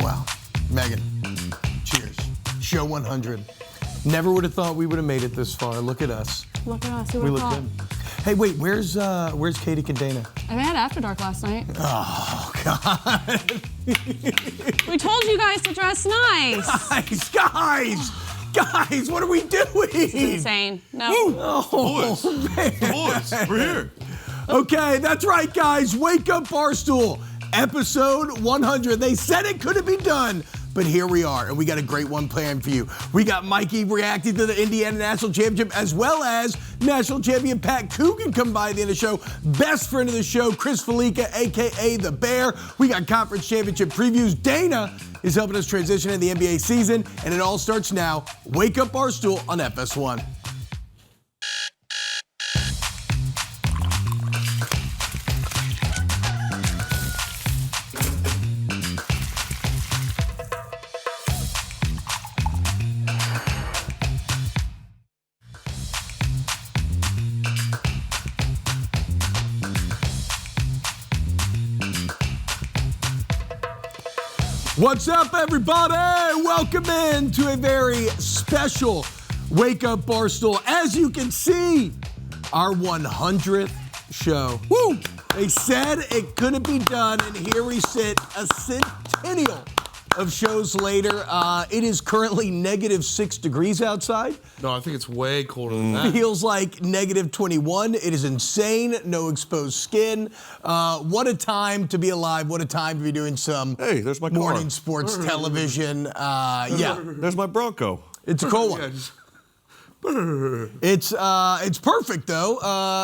Wow. Megan, cheers. Show 100. Never would have thought we would have made it this far. Look at us. Look at us. We look good. Hey, wait, where's Katic and Dana? I had After Dark last night. Oh, God. We told you guys to dress nice. Guys, what are we doing? It's insane. No. Oh, man. Boys, we're here. Okay, that's right, guys. Wake Up Barstool, episode 100. They said it couldn't be done, but here we are, and we got a great one planned for you. We got Mikey reacting to the Indiana National Championship, as well as National Champion Pat Coogan come by at the end of the show. Best friend of the show, Chris Fallica, a.k.a. The Bear. We got conference championship previews. Dana is helping us transition in the NBA season, and it all starts now. Wake Up Barstool on FS1. What's up, everybody? Welcome in to a very special Wake Up Barstool. As you can see, our 100th show. Woo! They said it couldn't be done, and here we sit, a centennial of shows later. It is currently -6 degrees outside. No, I think it's way colder than that. Feels like -21. It is insane. No exposed skin. What a time to be alive. What a time to be doing some there's my morning car. sports television. Yeah. There's my Bronco. It's a cool one. It's perfect, though,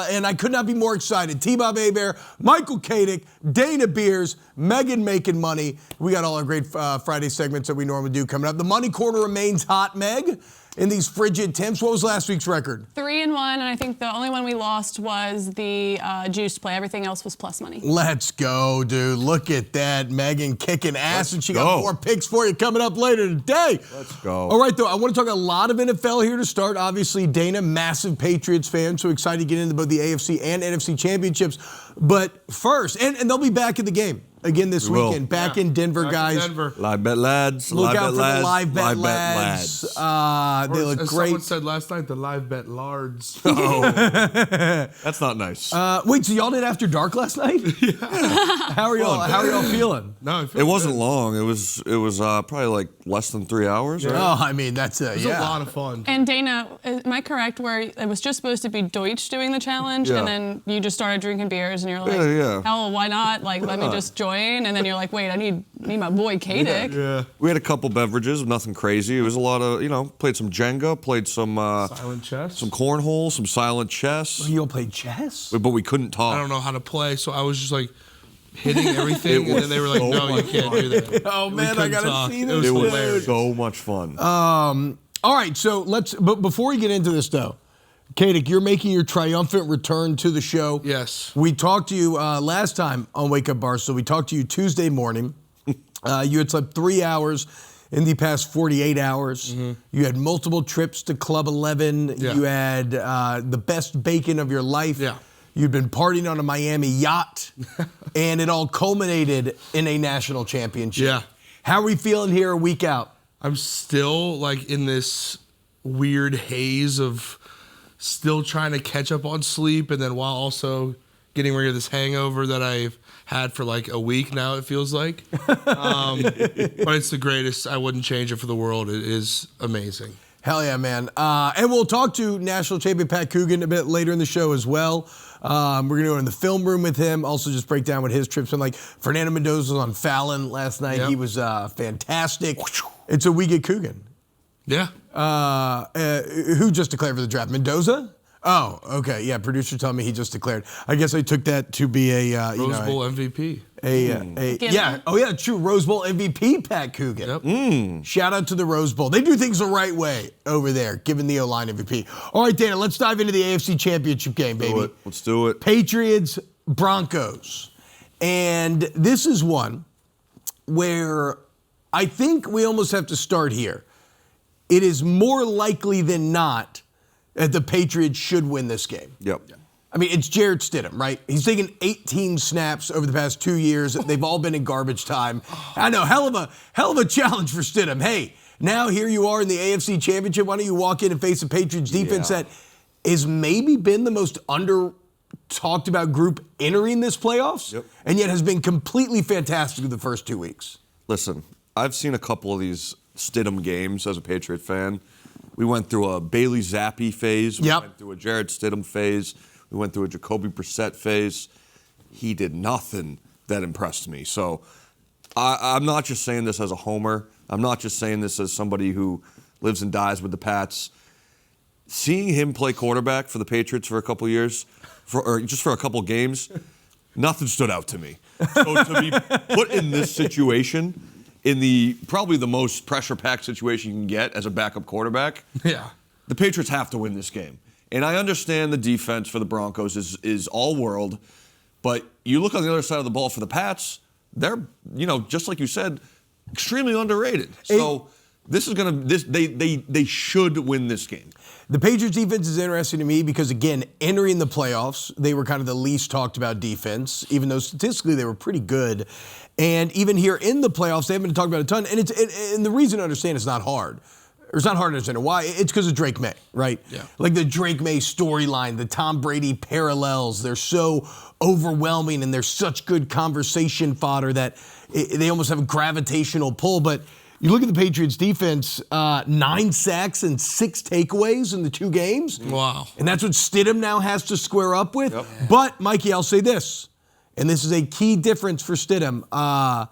and I could not be more excited. T-Bob Abear, Michael Katic, Dana Beers, Meagan Makin Money. We got all our great Friday segments that we normally do coming up. The Money Corner remains hot, Meg, in these frigid temps. What was last week's record? 3-1, and I think the only one we lost was the juice play. Everything else was plus money. Let's go, dude. Look at that. Megan kicking ass, and she got more picks for you coming up later today. Let's go. All right, though, I want to talk a lot of NFL here to start. Obviously, Dana, massive Patriots fan, so excited to get into both the AFC and NFC championships. But first, and they'll be back in the game again this weekend. Back in Denver, guys. Live bet lads. Look live out bet for lads, the live bet live lads. Bet lads. They look as great. Someone said last night, the live bet lards. Oh, that's not nice. Wait, so y'all did After Dark last night? Yeah. How are y'all feeling? No, it wasn't long. It was probably like less than 3 hours. Yeah. Right? Oh, I mean, that's It was a lot of fun. And Dana, am I correct where it was just supposed to be Deutsch doing the challenge, and then you just started drinking beers, and you're like, hell, why not? Like, let me just join. And then you're like, wait, I need my boy Katic. Yeah. We had a couple beverages, nothing crazy. It was a lot of, played some Jenga, played some Silent chess. some cornhole, some silent chess. You all played chess? But we couldn't talk. I don't know how to play, so I was just like hitting everything, and then they were like, "No, you can't do that." Oh man, I gotta see this. It was hilarious. so much fun. All right, so but before we get into this though, Katic, you're making your triumphant return to the show. Yes. We talked to you last time on Wake Up Barstool. We talked to you Tuesday morning. You had slept 3 hours in the past 48 hours. Mm-hmm. You had multiple trips to Club 11. Yeah. You had the best bacon of your life. Yeah. You'd been partying on a Miami yacht, and it all culminated in a national championship. Yeah. How are we feeling here a week out? I'm still like in this weird haze of still trying to catch up on sleep, and then while also getting rid of this hangover that I've had for like a week now, it feels like. But it's the greatest. I wouldn't change it for the world. It is amazing. Hell yeah, man. And we'll talk to National Champion Pat Coogan a bit later in the show as well. We're going to go in the film room with him, also just break down what his trip's been like. Fernando Mendoza was on Fallon last night. Yep. He was fantastic. And so we get Coogan. Yeah. Who just declared for the draft? Mendoza? Oh, okay. Yeah, producer told me he just declared. I guess I took that to be a Rose Bowl MVP. Yeah. Oh, yeah, true. Rose Bowl MVP, Pat Coogan. Yep. Shout out to the Rose Bowl. They do things the right way over there, given the O-line MVP. All right, Dana, let's dive into the AFC Championship game, baby. Let's do it. Patriots, Broncos. And this is one where I think we almost have to start here. It is more likely than not that the Patriots should win this game. Yep. I mean, it's Jarrett Stidham, right? He's taken 18 snaps over the past 2 years. They've all been in garbage time. I know, hell of a challenge for Stidham. Hey, now here you are in the AFC Championship. Why don't you walk in and face a Patriots defense that has maybe been the most talked about group entering this playoffs, and yet has been completely fantastic in the first 2 weeks. Listen, I've seen a couple of these Stidham games as a Patriot fan. We went through a Bailey Zappi phase. We went through a Jarrett Stidham phase. We went through a Jacoby Brissett phase. He did nothing that impressed me. So I'm not just saying this as a homer. I'm not just saying this as somebody who lives and dies with the Pats. Seeing him play quarterback for the Patriots for a couple years, or just for a couple games, nothing stood out to me. So to be put in this situation, in probably the most pressure-packed situation you can get as a backup quarterback, the Patriots have to win this game. And I understand the defense for the Broncos is all world, but you look on the other side of the ball for the Pats, they're, just like you said, extremely underrated. So this is they should win this game. The Patriots defense is interesting to me because, again, entering the playoffs, they were kind of the least talked about defense, even though statistically they were pretty good. And even here in the playoffs, they haven't been talked about a ton. And the reason to understand it's not hard. It's not hard to understand why. It's because of Drake May, right? Yeah. Like the Drake May storyline, the Tom Brady parallels, they're so overwhelming and they're such good conversation fodder that they almost have a gravitational pull. But you look at the Patriots defense, 9 sacks and 6 takeaways in the 2 games. Wow. And that's what Stidham now has to square up with. Yep. But, Mikey, I'll say this, and this is a key difference for Stidham.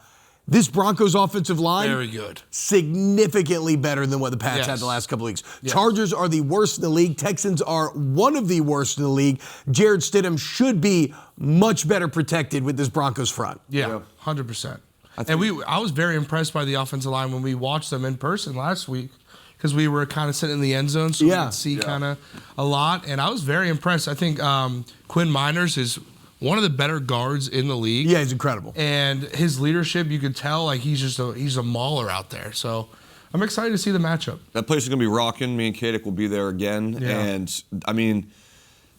This Broncos offensive line, very good, significantly better than what the Pats had the last couple of weeks. Chargers are the worst in the league. Texans are one of the worst in the league. Jarrett Stidham should be much better protected with this Broncos front. Yeah, 100%. I was very impressed by the offensive line when we watched them in person last week because we were kind of sitting in the end zone, so we could see kind of a lot. And I was very impressed. I think Quinn Miners is one of the better guards in the league. Yeah, he's incredible. And his leadership, you could tell, like he's a mauler out there. So I'm excited to see the matchup. That place is going to be rocking. Me and Katic will be there again. Yeah. And, I mean,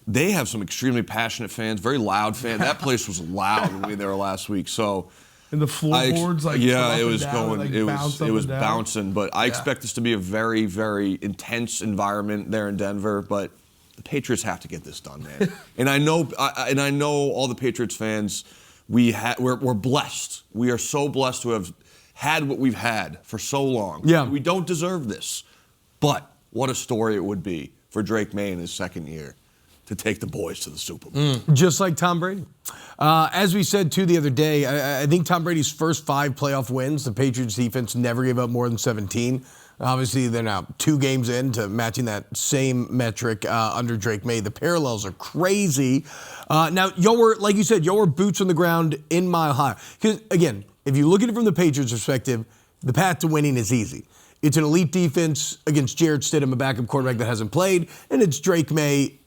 they have some extremely passionate fans, very loud fans. That place was loud when we were there last week. So, and the floorboards, it was going, it was bouncing. But I expect this to be a very, very intense environment there in Denver. But the Patriots have to get this done, man. and I know all the Patriots fans. We're blessed. We are so blessed to have had what we've had for so long. Yeah. We don't deserve this, but what a story it would be for Drake May in his second year to take the boys to the Super Bowl. Just like Tom Brady. As we said, too, the other day, I think Tom Brady's first 5 playoff wins, the Patriots defense never gave up more than 17. Obviously, they're now 2 games into matching that same metric under Drake May. The parallels are crazy. Now, y'all were, like you said, y'all were boots on the ground in Mile High. Because, again, if you look at it from the Patriots' perspective, the path to winning is easy. It's an elite defense against Jarrett Stidham, a backup quarterback that hasn't played, and it's Drake May,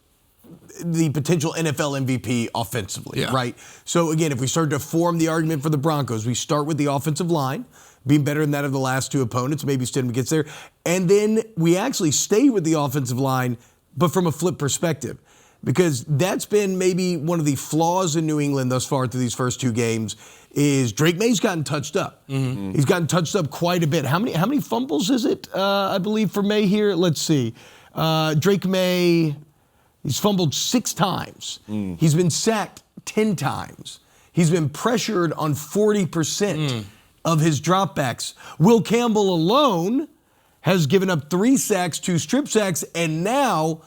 the potential NFL MVP offensively, right? So, again, if we start to form the argument for the Broncos, we start with the offensive line, being better than that of the last 2 opponents. Maybe Stidham gets there. And then we actually stay with the offensive line, but from a flip perspective. Because that's been maybe one of the flaws in New England thus far through these first 2 games is Drake May's gotten touched up. Mm-hmm. He's gotten touched up quite a bit. How many fumbles is it, I believe, for May here? Let's see. Drake May, he's fumbled 6 times. He's been sacked 10 times. He's been pressured on 40% of his dropbacks. Will Campbell alone has given up 3 sacks, 2 strip sacks, and now,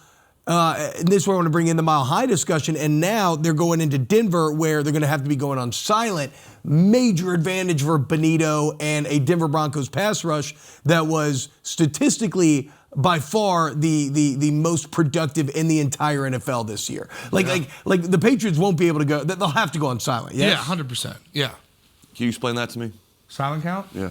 and this is where I want to bring in the Mile High discussion, and now they're going into Denver where they're going to have to be going on silent. Major advantage for Benito and a Denver Broncos pass rush that was statistically by far the most productive in the entire NFL this year. Like the Patriots won't be able to go, they'll have to go on silent. Yes? Yeah, 100%. Yeah. Can you explain that to me? Silent count? Yeah.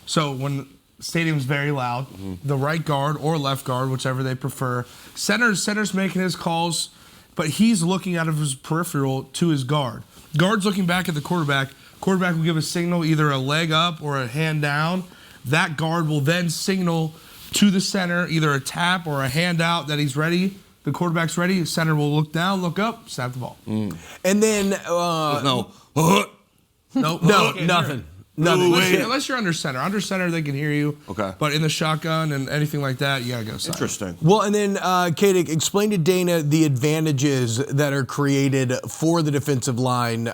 So when the stadium's very loud, the right guard or left guard, whichever they prefer, center's making his calls, but he's looking out of his peripheral to his guard. Guard's looking back at the quarterback. Quarterback will give a signal, either a leg up or a hand down. That guard will then signal to the center, either a tap or a hand out that he's ready. the quarterback's ready, center will look down, look up, snap the ball. And then Nope. nothing. Unless you're under center. Under center, they can hear you. Okay. But in the shotgun and anything like that, you gotta go silent. Interesting. Well, and then, Katic, explain to Dana the advantages that are created for the defensive line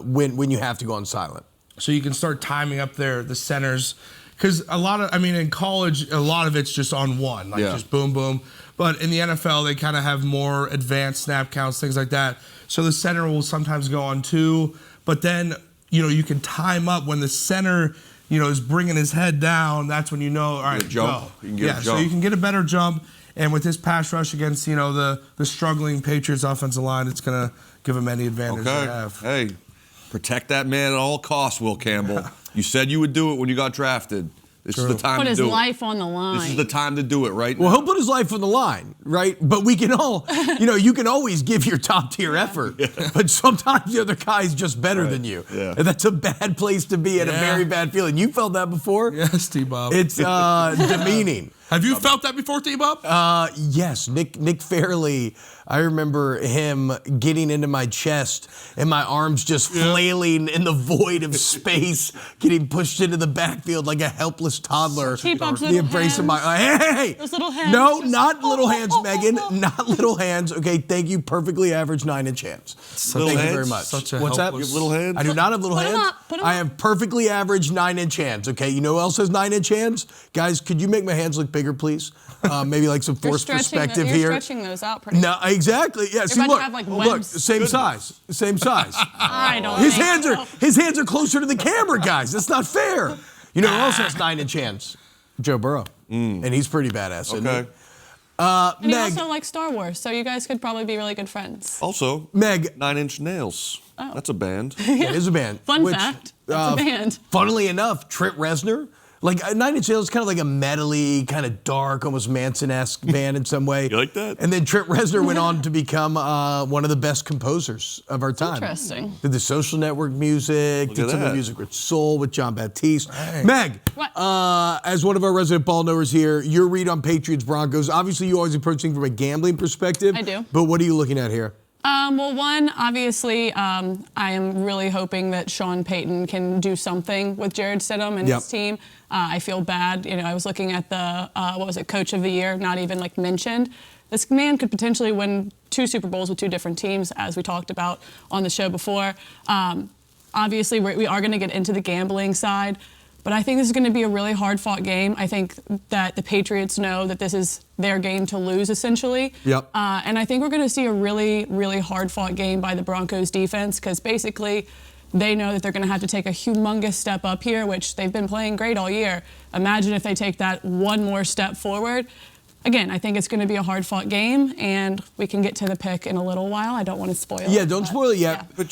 when you have to go on silent. So you can start timing up the centers. Because in college, a lot of it's just on one, just boom, boom. But in the NFL, they kind of have more advanced snap counts, things like that. So the center will sometimes go on 2, but then, you can time up when the center, is bringing his head down. That's when all right, jump. go. You can get a jump. So you can get a better jump. And with this pass rush against, the struggling Patriots offensive line, it's going to give them any advantage they have. Hey, protect that man at all costs, Will Campbell. You said you would do it when you got drafted. This is the time to do it. Put his life on the line. This is the time to do it right now. Well, he'll put his life on the line, right? But we can all, you can always give your top-tier effort. But sometimes the other guy's just better than you. Yeah. And that's a bad place to be and a very bad feeling. You felt that before? Yes, T-Bob. It's demeaning. Have you felt that before, T-Bob? Yes, Nick Fairley. I remember him getting into my chest and my arms just flailing in the void of space, getting pushed into the backfield like a helpless toddler. The embrace of my hey, those little hands. No, not little hands, Megan. Not little hands. Okay, thank you. Perfectly average 9-inch hands. Thank you very much. What's that? You have little hands? I do not have little hands. I have perfectly average 9-inch hands. Okay, you know who else has 9-inch hands? Guys, could you make my hands look bigger, please? Maybe like some forced perspective here. You're stretching those out pretty No, exactly. Yeah, see, look, look, same size. I don't His hands are closer to the camera, guys. That's not fair. You know who else has 9-inch hands? Joe Burrow. And he's pretty badass, isn't he? And he also likes Star Wars, so you guys could probably be really good friends. Also, Meg. 9-Inch Nails. Oh. That's a band. It is a band. Fun fact, that's a band. Funnily enough, Trent Reznor, like 9-Inch Nails is kind of like a metally, kind of dark, almost Manson-esque band in some way. You like that? And then Trent Reznor went on to become one of the best composers of our time. Interesting. Did the Social Network music, did some of the music with Soul, with John Baptiste. Hey. Meg, What? as one of our resident ball knowers here, your read on Patriots Broncos. Obviously, you always approach things from a gambling perspective. I do. But what are you looking at here? Well, one, obviously, I am really hoping that Sean Payton can do something with Jared Stidham and his team. I feel bad. I was looking at the, Coach of the Year, not even mentioned. This man could potentially win 2 Super Bowls with 2 different teams, as we talked about on the show before. Obviously, we are going to get into the gambling side. But I think this is going to be a really hard-fought game. I think that the Patriots know that this is their game to lose, essentially. Yep. And I think we're going to see a really, really hard-fought game by the Broncos defense because basically they know that they're going to have to take a humongous step up here, which they've been playing great all year. Imagine if they take that one more step forward. Again, I think it's going to be a hard-fought game, and we can get to the pick in a little while. I don't want to spoil it. Yeah, don't spoil it yet. Yeah. But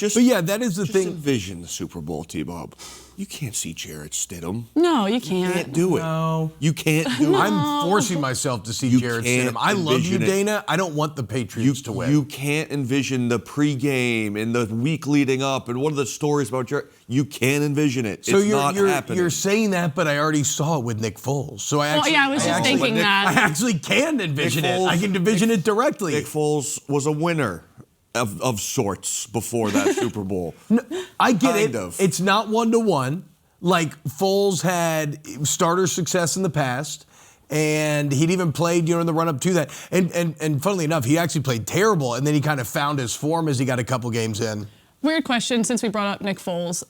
that is the thing. Envision the Super Bowl, T-Bob. You can't see Jared Stidham. No, you can't. You can't do it. No. You can't do it. I'm forcing myself to see Jared Stidham. I love you, Dana. I don't want the Patriots to win. You can't envision the pregame and the week leading up and what are the stories about Jared. You can't envision it. So it's not happening. You're saying that, but I already saw it with Nick Foles. So I was just thinking that. I actually can envision it. I can envision it directly. Nick Foles was a winner of sorts before that Super Bowl. No, I get Kind it. of. It's not 1-to-1. Like Foles had starter success in the past, and he'd even played, in the run-up to that. And funnily enough, he actually played terrible, and then he kind of found his form as he got a couple games in. Weird question, since we brought up Nick Foles.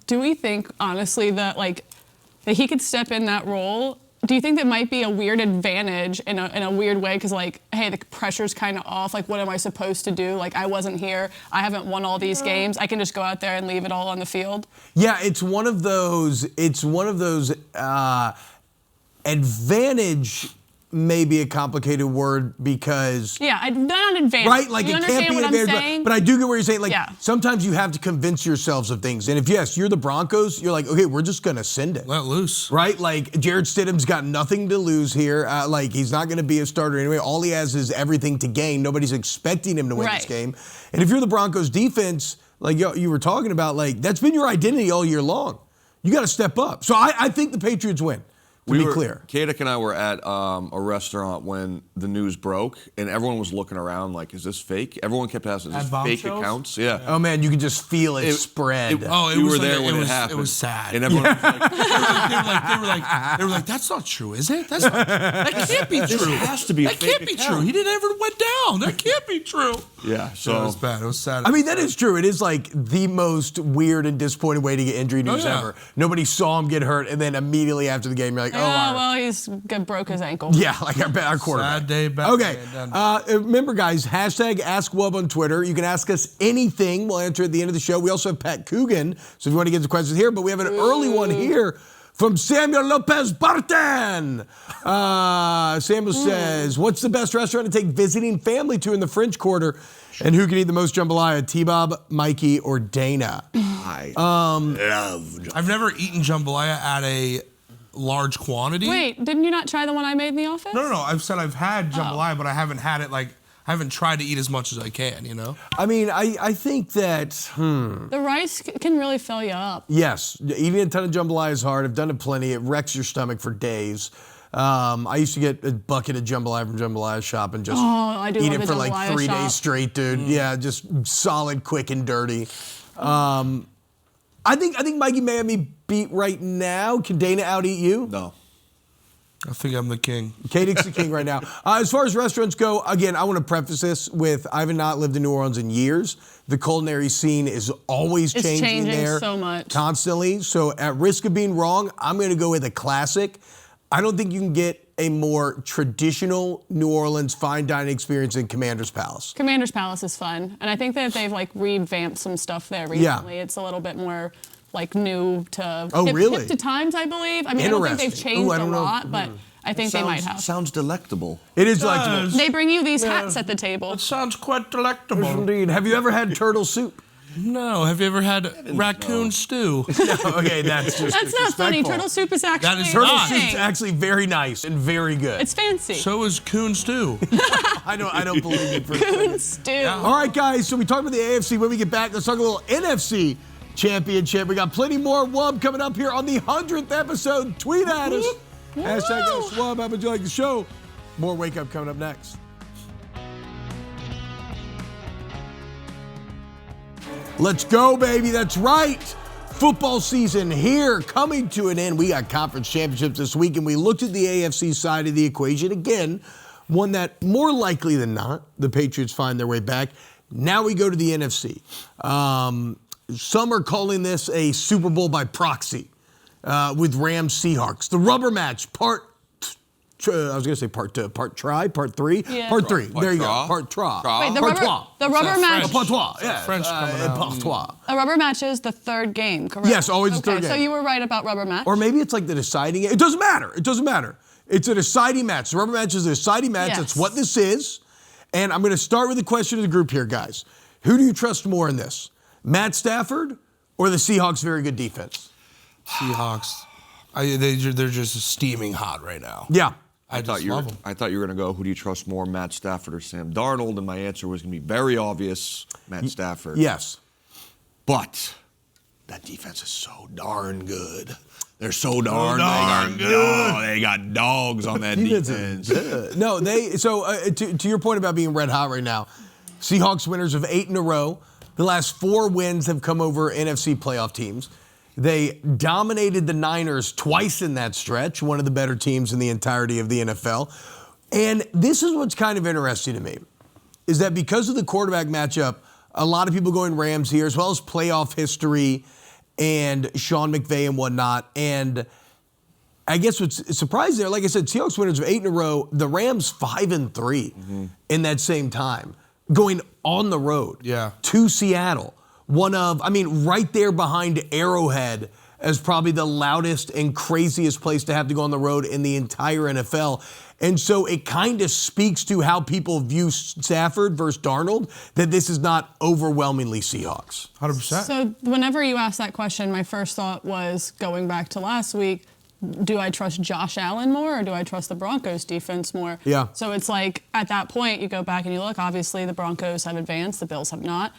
Do we think, honestly, that he could step in that role? Do you think that might be a weird advantage in a weird way? Because, hey, the pressure's kind of off. What am I supposed to do? I wasn't here. I haven't won all these games. I can just go out there and leave it all on the field. Yeah, it's one of those advantage. Maybe a complicated word because not an advantage. Right, you it can't be an advantage. But I do get what you're saying. Sometimes you have to convince yourselves of things. And if you're the Broncos, you're okay, we're just gonna send it. Let loose. Right? Jared Stidham's got nothing to lose here. He's not gonna be a starter anyway. All he has is everything to gain. Nobody's expecting him to win this game. And if you're the Broncos defense, you were talking about, that's been your identity all year long. You gotta step up. So I think the Patriots win. be clear. Katic and I were at a restaurant when the news broke, and everyone was looking around like, is this fake? Everyone kept asking, is this fake accounts? Yeah. Oh, man, you could just feel it spread. We were there when it happened. It was sad. And everyone was like, they were like, that's not true, is it? That can't be true. This has to be a fake That can't be true. He didn't ever went down. That can't be true. Yeah, so it was bad. It was sad. I mean, that is true. It is like the most weird and disappointing way to get injury news ever. Nobody saw him get hurt, and then immediately after the game, you're like, well, he's broke his ankle. Yeah, like our quarterback. Sad day back. Okay. Remember, guys, hashtag AskWub on Twitter. You can ask us anything. We'll answer at the end of the show. We also have Pat Coogan, so if you want to get the questions here, but we have an early one here from Samuel Lopez Barton. Samuel says, what's the best restaurant to take visiting family to in the French Quarter? And who can eat the most jambalaya, T-Bob, Mikey, or Dana? I've never eaten jambalaya at a large quantity. Wait, didn't you not try the one I made in the office? No. I've said I've had jambalaya, but I haven't had it I haven't tried to eat as much as I can, you know? I mean, I think that, The rice can really fill you up. yes, eating a ton of jambalaya is hard. I've done it plenty. It wrecks your stomach for days. I used to get a bucket of jambalaya from Jambalaya Shop and just eat it for like 3 days straight, dude. Yeah, just solid, quick, and dirty. I think Mikey may have me beat right now. Can Dana out-eat you? no. I think I'm the king. Katic's the king right now. As far as restaurants go, again, I want to preface this with I have not lived in New Orleans in years. The culinary scene is always changing there. So much. Constantly. So at risk of being wrong, I'm going to go with a classic. I don't think you can get a more traditional New Orleans fine dining experience than Commander's Palace. Commander's Palace is fun. And I think that they've revamped some stuff there recently. Yeah. It's a little bit more new to hip to times, I believe. I mean, I don't think they've changed a lot, but I think they might have. Sounds delectable. It is delectable. They bring you these hats at the table. It sounds quite delectable. Indeed. Have you ever had turtle soup? No. Have you ever had raccoon stew? No. Okay, that's not funny. Turtle soup is actually turtle soup's actually very nice and very good. It's fancy. So is coon stew. I don't believe you for a coon stew. Yeah. All right, guys. So we talked about the AFC. When we get back, let's talk a little NFC Championship. We got plenty more WUB coming up here on the 100th episode. Tweet at us. Hashtag AskWub. How would you like the show? More Wake Up coming up next. Let's go, baby. That's right. Football season here, coming to an end. We got conference championships this week, and we looked at the AFC side of the equation. Again, one that more likely than not, the Patriots find their way back. Now we go to the NFC. Some are calling this a Super Bowl by proxy with Rams Seahawks. The rubber match, part 3. Yeah. Part 3. trois. There you go. Part 3. Wait, the rubber match. Part 3. Yeah. French coming out. Part 3. A rubber match is the third game, correct? Yes, always the third game. So you were right about rubber match. Or maybe it's like the deciding game. It doesn't matter. It's a deciding match. The rubber match is a deciding match. Yes. That's what this is. And I'm going to start with the question of the group here, guys. Who do you trust more in this? Matt Stafford or the Seahawks' very good defense? Seahawks. They're just steaming hot right now. Yeah. I thought you were going to go, who do you trust more, Matt Stafford or Sam Darnold? And my answer was going to be very obvious, Matt Stafford. Yes. But that defense is so darn good. They're so darn good. Oh, they got dogs on that defense. No, to your point about being red hot right now, Seahawks winners of 8 in a row. The last 4 wins have come over NFC playoff teams. They dominated the Niners twice in that stretch, one of the better teams in the entirety of the NFL. And this is what's kind of interesting to me, is that because of the quarterback matchup, a lot of people going Rams here, as well as playoff history and Sean McVay and whatnot. And I guess what's surprising there, like I said, Seahawks winners of 8 in a row, the Rams 5-3 in that same time, going on the road to Seattle. Right there behind Arrowhead as probably the loudest and craziest place to have to go on the road in the entire NFL. And so it kind of speaks to how people view Stafford versus Darnold, that this is not overwhelmingly Seahawks. 100%. So whenever you asked that question, my first thought was, going back to last week, do I trust Josh Allen more or do I trust the Broncos defense more? Yeah. So it's like, at that point, you go back and you look, obviously the Broncos have advanced, the Bills have not.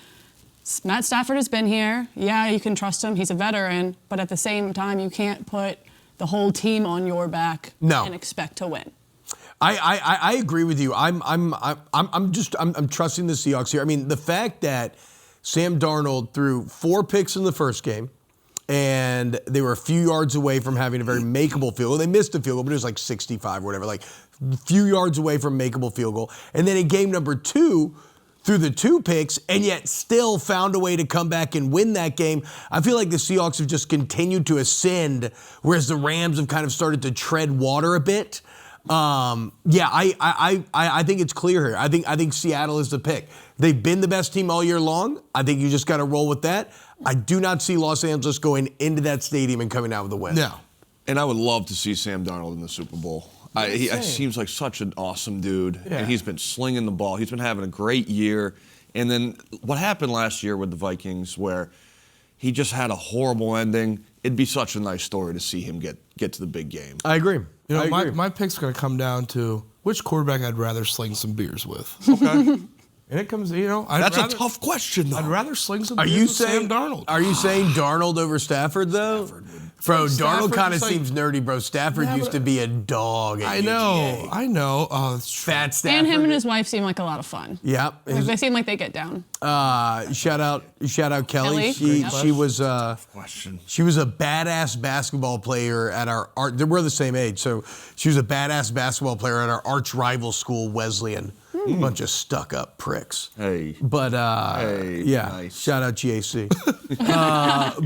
Matt Stafford has been here. Yeah, you can trust him. He's a veteran. But at the same time, you can't put the whole team on your back No. and expect to win. I agree with you. I'm trusting the Seahawks here. I mean, the fact that Sam Darnold threw 4 picks in the first game, and they were a few yards away from having a very makeable field goal. They missed a field goal, but it was like 65 or whatever, like a few yards away from makeable field goal. And then in game number 2, threw the 2 picks, and yet still found a way to come back and win that game. I feel like the Seahawks have just continued to ascend, whereas the Rams have kind of started to tread water a bit. I think it's clear here. I think Seattle is the pick. They've been the best team all year long. I think you just got to roll with that. I do not see Los Angeles going into that stadium and coming out with a win. No. And I would love to see Sam Darnold in the Super Bowl. He seems like such an awesome dude. Yeah. And he's been slinging the ball. He's been having a great year. And then what happened last year with the Vikings where he just had a horrible ending, it'd be such a nice story to see him get to the big game. I agree. My pick's going to come down to which quarterback I'd rather sling some beers with. Okay. And it comes, That's a tough question, though. I'd rather sling some beers with Sam Darnold. Are you saying Darnold over Stafford, though? Bro, Darnold kind of seems nerdy, bro. Stafford used to be a dog. I know. Oh, that's true. Fat Stafford. And him and his wife seem like a lot of fun. Yeah. Like, they seem like they get down. Shout out Kelly. Kelly? She was Question. she was a badass basketball player at our we're the same age, so she was a badass basketball player at our arch rival school, Wesleyan. Bunch of stuck-up pricks. Hey. But yeah, nice. Shout out GAC.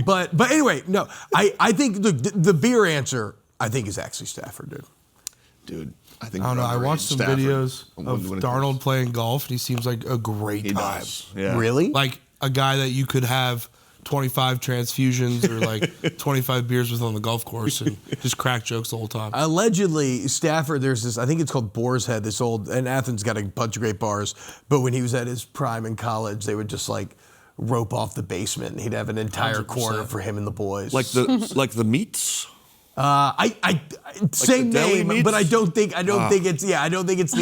But anyway, no, I think the beer answer I think is actually Stafford, Dude, I think I don't know. I watched some Stafford. videos of When it Darnold playing golf, and he seems like a great He time. does. Yeah. Really? Like a guy that you could have 25 transfusions or like 25 beers with on the golf course and just crack jokes the whole time. Allegedly, Stafford, there's this, I think it's called Boar's Head, this old, and Athens got a bunch of great bars, but when he was at his prime in college, they would just like rope off the basement and he'd have an entire 100%. corner for him and the boys. Like the meats? Same the deli name, meats? but I don't think it's the.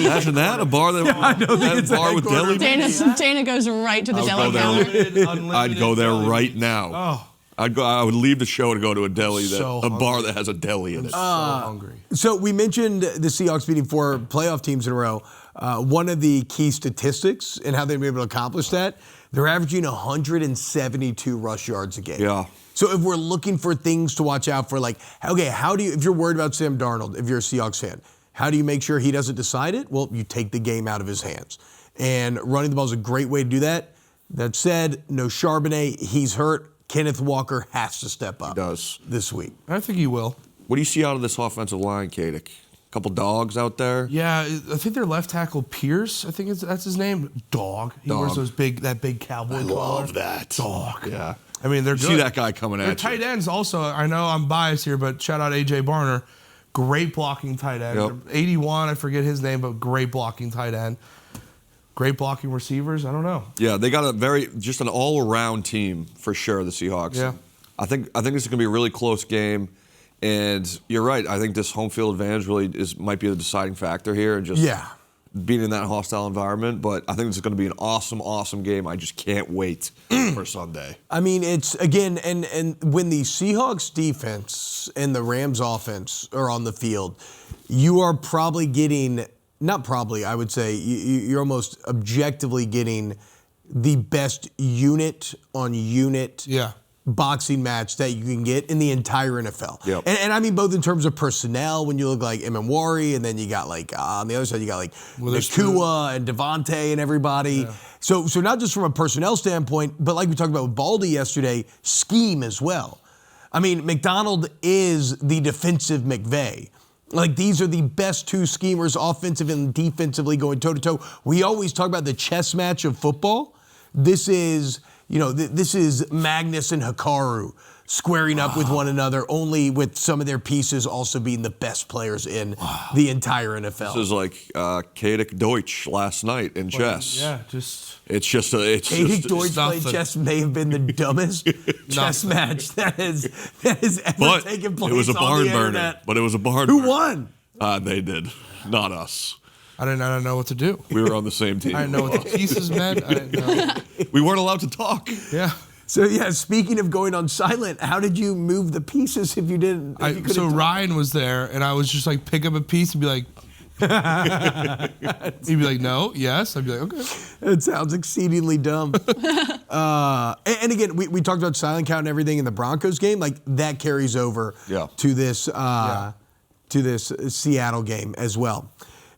Imagine that, a bar that I don't think it's a bar the with headquarters. deli meats. Dana goes right to the I would deli go there. counter. I'd go there right now. Oh, I would leave the show to go to a deli, So a bar hungry. that has a deli in it. so hungry. So we mentioned the Seahawks beating 4 playoff teams in a row. One of the key statistics and how they've been able to accomplish that, they're averaging 172 rush yards a game. Yeah. So if we're looking for things to watch out for, like, okay, how do you, if you're worried about Sam Darnold, if you're a Seahawks fan, how do you make sure he doesn't decide it? Well, you take the game out of his hands. And running the ball is a great way to do that. That said, no Charbonnet, he's hurt. Kenneth Walker has to step up. He does. This week. I think he will. What do you see out of this offensive line, Katic? A couple dogs out there? Yeah, I think their left tackle Pierce. I think that's his name. Dog. He wears those big cowboy collar. Love that. Dog. Yeah. I mean, they're good. See that guy coming Their at you. tight ends also. I know I'm biased here, but shout out AJ Barner. Great blocking tight end. Yep. 81, I forget his name, but great blocking tight end. Great blocking receivers. I don't know. Yeah, they got just an all-around team for sure, the Seahawks. Yeah. I think this is going to be a really close game. And you're right. I think this home field advantage really might be the deciding factor here, and just being in that hostile environment. But I think this is going to be an awesome, awesome game. I just can't wait for Sunday. I mean, it's again, and when the Seahawks defense and the Rams offense are on the field, you are probably getting, not probably, I would say, you're almost objectively getting the best unit on unit boxing match that you can get in the entire NFL. Yep. And I mean both in terms of personnel, when you look like Wari, and then you got like on the other side you got like Nakua and Devontae and everybody. Yeah. So not just from a personnel standpoint, but like we talked about with Baldy yesterday, scheme as well. I mean, McDonald is the defensive McVay. Like, these are the best 2 schemers, offensive and defensively, going toe-to-toe. We always talk about the chess match of football. This is, this is Magnus and Hikaru squaring up with one another, only with some of their pieces also being the best players in the entire NFL. This is like Katic Deutsch last night in chess. Yeah, just... Katic Deutsch playing chess may have been the dumbest chess match that has ever taken place. It was a barn burner. Internet. But it was a barn Who burner. won? They did, not us. I didn't know what to do. We were on the same team. I didn't know what the pieces meant. I didn't know. We weren't allowed to talk. Yeah. So yeah, speaking of going on silent, how did you move the pieces if you didn't? So Ryan was there, and I was just like pick up a piece and be like, he'd be like, no, yes. I'd be like, okay. It sounds exceedingly dumb. And again, we talked about silent count and everything in the Broncos game. Like that carries over to this Seattle game as well.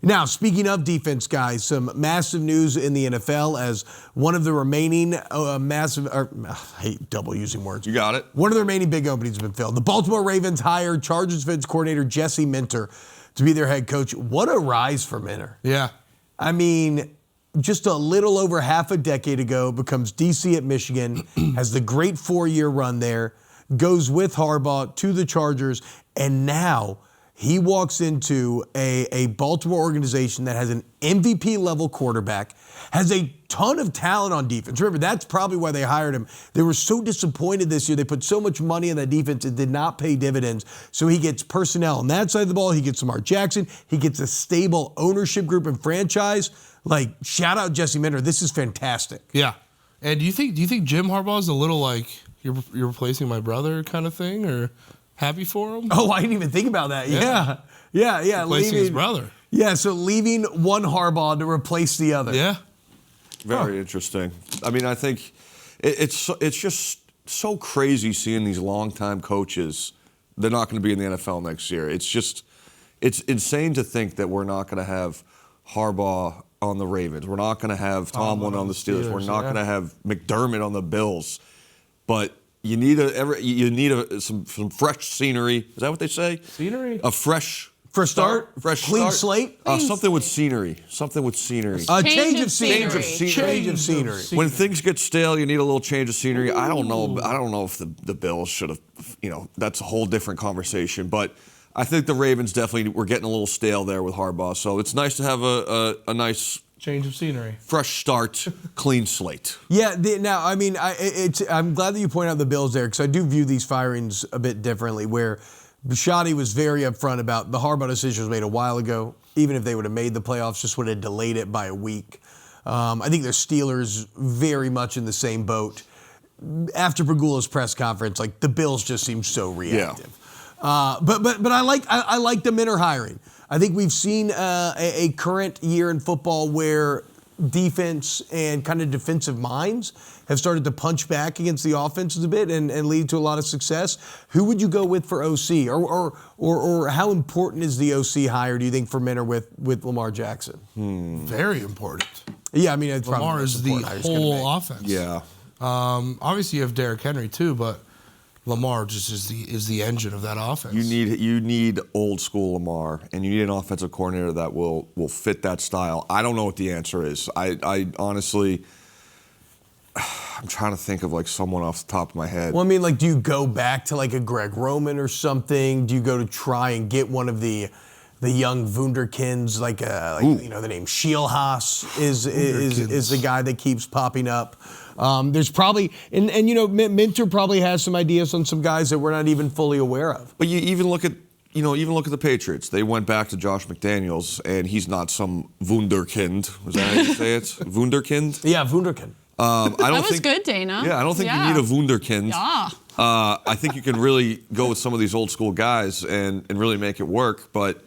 Now, speaking of defense, guys, some massive news in the NFL as one of the remaining I hate double using words. You got it. One of the remaining big openings has been filled. The Baltimore Ravens hired Chargers defense coordinator Jesse Minter to be their head coach. What a rise for Minter. Yeah. I mean, just a little over half a decade ago, becomes DC at Michigan, has the great 4-year run there, goes with Harbaugh to the Chargers, and now he walks into a Baltimore organization that has an MVP-level quarterback, has a ton of talent on defense. Remember, that's probably why they hired him. They were so disappointed this year. They put so much money in that defense, it did not pay dividends. So he gets personnel on that side of the ball. He gets Lamar Jackson. He gets a stable ownership group and franchise. Like, shout out Jesse Minter. This is fantastic. Yeah. And do you think Jim Harbaugh is a little like you're replacing my brother kind of thing, or happy for him? Oh, I didn't even think about that. Yeah. Replacing his brother. Yeah, so leaving one Harbaugh to replace the other. Yeah. Very interesting. I mean, I think it's just so crazy seeing these longtime coaches. They're not going to be in the NFL next year. It's insane to think that we're not going to have Harbaugh on the Ravens. We're not going to have Tomlin on the Steelers. We're not going to have McDermott on the Bills. But you need some fresh scenery. Is that what they say? Scenery? For a start? Fresh clean start. slate? Something with scenery. Change of scenery. When things get stale, you need a little change of scenery. I don't know if the Bills should have, that's a whole different conversation. But I think the Ravens definitely were getting a little stale there with Harbaugh. So it's nice to have a nice change of scenery, fresh start, clean slate. Yeah. I'm glad that you point out the Bills there, because I do view these firings a bit differently. Where Bisciotti was very upfront about the Harbaugh decision was made a while ago. Even if they would have made the playoffs, just would have delayed it by a week. I think the Steelers very much in the same boat. After Pagula's press conference, like the Bills just seemed so reactive. Yeah. But I like the Minter hiring. I think we've seen a current year in football where defense and kind of defensive minds have started to punch back against the offenses a bit and lead to a lot of success. Who would you go with for OC? Or how important is the OC hire, do you think, for Minter with Lamar Jackson? Very important. Yeah, I mean, it's Lamar probably is the whole offense. Yeah. Obviously, you have Derrick Henry too, but Lamar just is the engine of that offense. You need old school Lamar, and you need an offensive coordinator that will fit that style. I don't know what the answer is. I honestly, I'm trying to think of like someone off the top of my head. Well, I mean, like, do you go back to like a Greg Roman or something? Do you go to try and get one of the young Wunderkinds, the name Schielhaas is the guy that keeps popping up. There's probably and Minter probably has some ideas on some guys that we're not even fully aware of. But you even look at the Patriots. They went back to Josh McDaniels, and he's not some Wunderkind. Was that how you say it? Wunderkind? Yeah, Wunderkind. That was good, Dana. Yeah, I don't think you need a Wunderkind. Yeah. I think you can really go with some of these old school guys and really make it work. But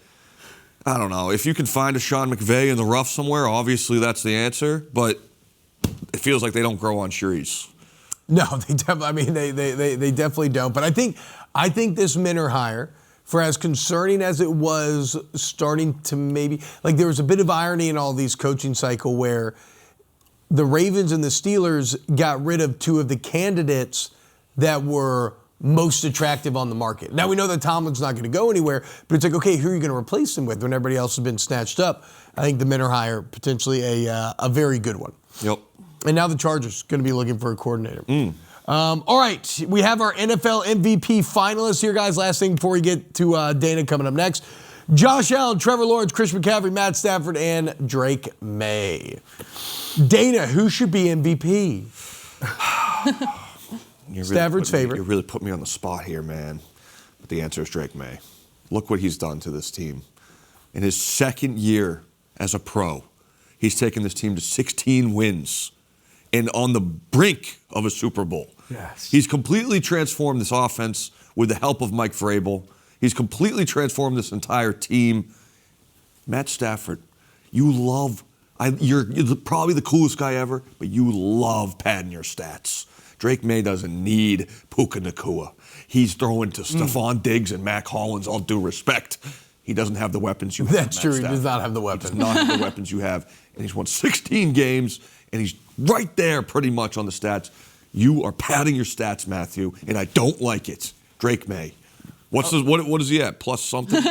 I don't know. If you can find a Sean McVay in the rough somewhere, obviously that's the answer. But it feels like they don't grow on trees. No, they definitely don't. But I think this Minter hire, for as concerning as it was starting to maybe, like there was a bit of irony in all these coaching cycle where the Ravens and the Steelers got rid of two of the candidates that were most attractive on the market. Now we know that Tomlin's not going to go anywhere, but it's like, okay, who are you going to replace him with when everybody else has been snatched up? I think the Minter hire, potentially a very good one. Yep. And now the Chargers going to be looking for a coordinator. All right, we have our NFL MVP finalists here, guys. Last thing before we get to Dana coming up next. Josh Allen, Trevor Lawrence, Christian McCaffrey, Matt Stafford, and Drake May. Dana, who should be MVP? Stafford's favorite. You really put me on the spot here, man. But the answer is Drake May. Look what he's done to this team. In his second year as a pro, he's taken this team to 16 wins. and on the brink of a Super Bowl. Yes. He's completely transformed this offense with the help of Mike Vrabel. He's completely transformed this entire team. Matt Stafford, you're probably the coolest guy ever, but you love padding your stats. Drake May doesn't need Puka Nacua. He's throwing to Stephon Diggs and Mac Hollins, all due respect. He doesn't have the weapons you have. That's true. He does not have the weapons. He does not have the weapons you have. And he's won 16 games, and he's right there pretty much on the stats. You are padding your stats, Matthew, and I don't like it. Drake May. What is he at? Plus something?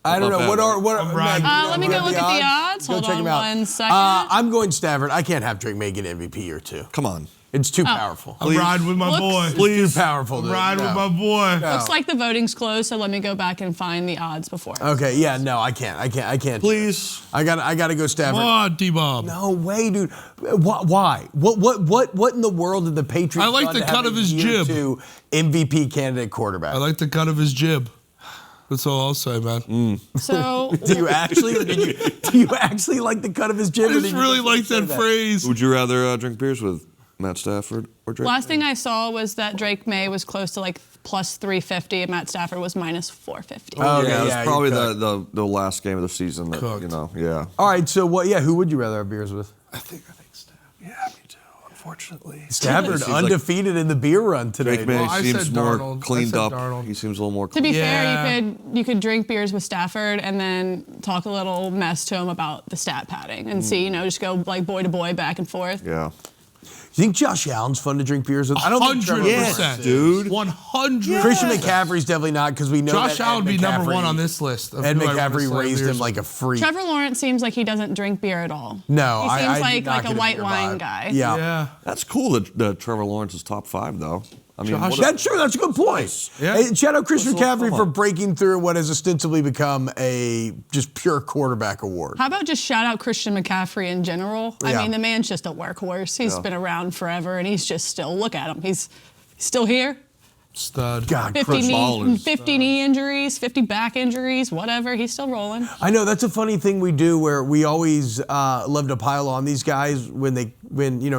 I don't know. Let me go look at the odds. Hold on 1 second. I'm going Stafford. I can't have Drake May get MVP or two. Come on. It's too powerful. I'm riding with my boy. Please. Too powerful. I'm riding with my boy. No. Looks like the voting's closed, so let me go back and find the odds before. Okay, yeah, no, I can't. Please. I gotta go Stafford. Come on, D-Bob. No way, dude. Why? What in the world did the Patriots? I like the cut of his jib. To MVP candidate quarterback. I like the cut of his jib. That's all I'll say, man. So do you actually like the cut of his jib? I just really like that phrase. Would you rather drink beers with Matt Stafford or Drake? Last thing I saw was that Drake May was close to like plus 350 and Matt Stafford was minus 450. Oh, yeah, okay, it was probably the last game of the season. That, yeah. All right, so what? Yeah, who would you rather have beers with? I think Stafford. Yeah, me too. Unfortunately, Stafford undefeated in the beer run today. Drake May I seems said more Darnold. cleaned I up. said Darnold. He seems a little more. To be fair, you could drink beers with Stafford and then talk a little mess to him about the stat padding and see, just go like boy to boy back and forth. Yeah. You think Josh Allen's fun to drink beers with? I don't think Trevor Lawrence is. Dude. 100%. Christian McCaffrey's definitely not because we know Josh that Allen would be McCaffrey, number one on this list. Ed McCaffrey raised him like a freak. Trevor Lawrence seems like he doesn't drink beer at all. No, he seems I did not like get a white beer wine vibe. guy. Yeah. That's cool that Trevor Lawrence is top 5, though. I mean, That's true. That's a good point. Yeah. Hey, shout out Christian What's so McCaffrey fun? for breaking through what has ostensibly become a just pure quarterback award. How about just shout out Christian McCaffrey in general? Yeah. I mean, the man's just a workhorse. He's been around forever, and he's just still, look at him. He's still here. Stud. God, 50 knee injuries, 50 back injuries, whatever. He's still rolling. I know that's a funny thing we do where we always love to pile on these guys when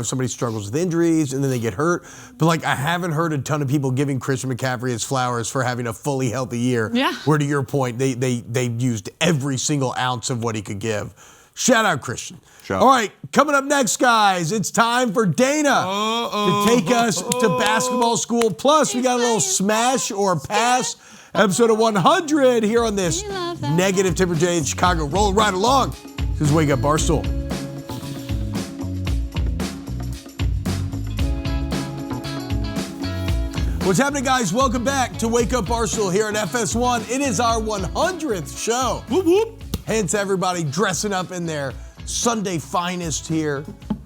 somebody struggles with injuries and then they get hurt. But like I haven't heard a ton of people giving Christian McCaffrey his flowers for having a fully healthy year. Yeah. Where to your point, they used every single ounce of what he could give. Shout out Christian. All right, coming up next, guys, it's time for Dana to take us to basketball school. Plus, we got a little smash or pass, episode of 100 here on this negative temperature day in Chicago. Rolling right along. This is Wake Up Barstool. What's happening, guys? Welcome back to Wake Up Barstool here at FS1. It is our 100th show. Whoop, whoop. Hence, everybody dressing up in their Sunday finest here.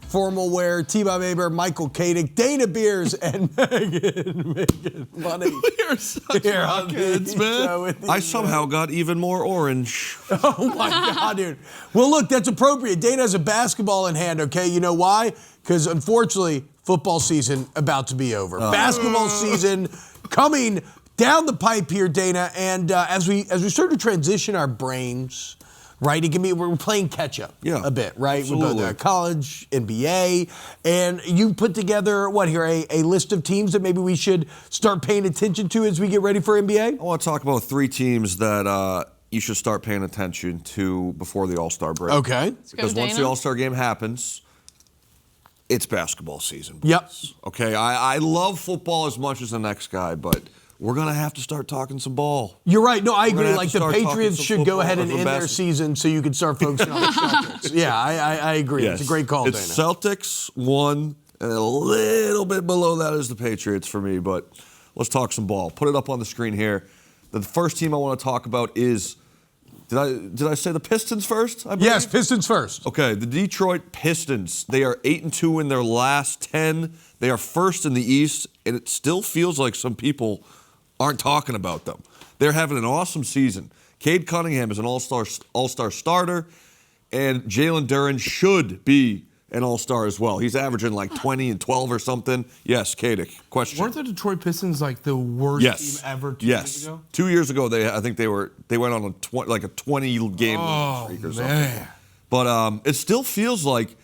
Formal wear, T-Bob Aber, Michael Katic, Dana Beers, and Meagan Money. We are such kids, man. I somehow got even more orange. Oh, my God, dude. Well, look, that's appropriate. Dana has a basketball in hand, okay? You know why? Because, unfortunately, football season about to be over. Basketball season coming down the pipe here, Dana. And as we start to transition our brains, right, it can be we're playing catch up a bit, right? Absolutely. With both college, NBA, and you put together a list of teams that maybe we should start paying attention to as we get ready for NBA. I want to talk about 3 teams that you should start paying attention to before the All-Star break. Okay. Because once the All-Star game happens, it's basketball season. Yep. Okay, I love football as much as the next guy, but we're going to have to start talking some ball. You're right. No, I We're gonna agree. have Like to the start Patriots talking should some go ahead and football end over their season so you can start focusing on the Celtics. Yeah, I agree. Yes. It's a great call, It's Dana. Celtics 1, and a little bit below that is the Patriots for me, but let's talk some ball. Put it up on the screen here. The first team I want to talk about is, did I say the Pistons first? I believe? Yes, Pistons first. Okay, the Detroit Pistons. They are 8-2 in their last 10. They are first in the East, and it still feels like some people aren't talking about them. They're having an awesome season. Cade Cunningham is an all-star starter, and Jalen Duren should be an all-star as well. He's averaging like 20 and 12 or something. Yes, Katic, question. Weren't the Detroit Pistons like the worst team ever 2 years ago? 2 years ago, I think they went on a 20-game streak or something. Man. But it still feels like,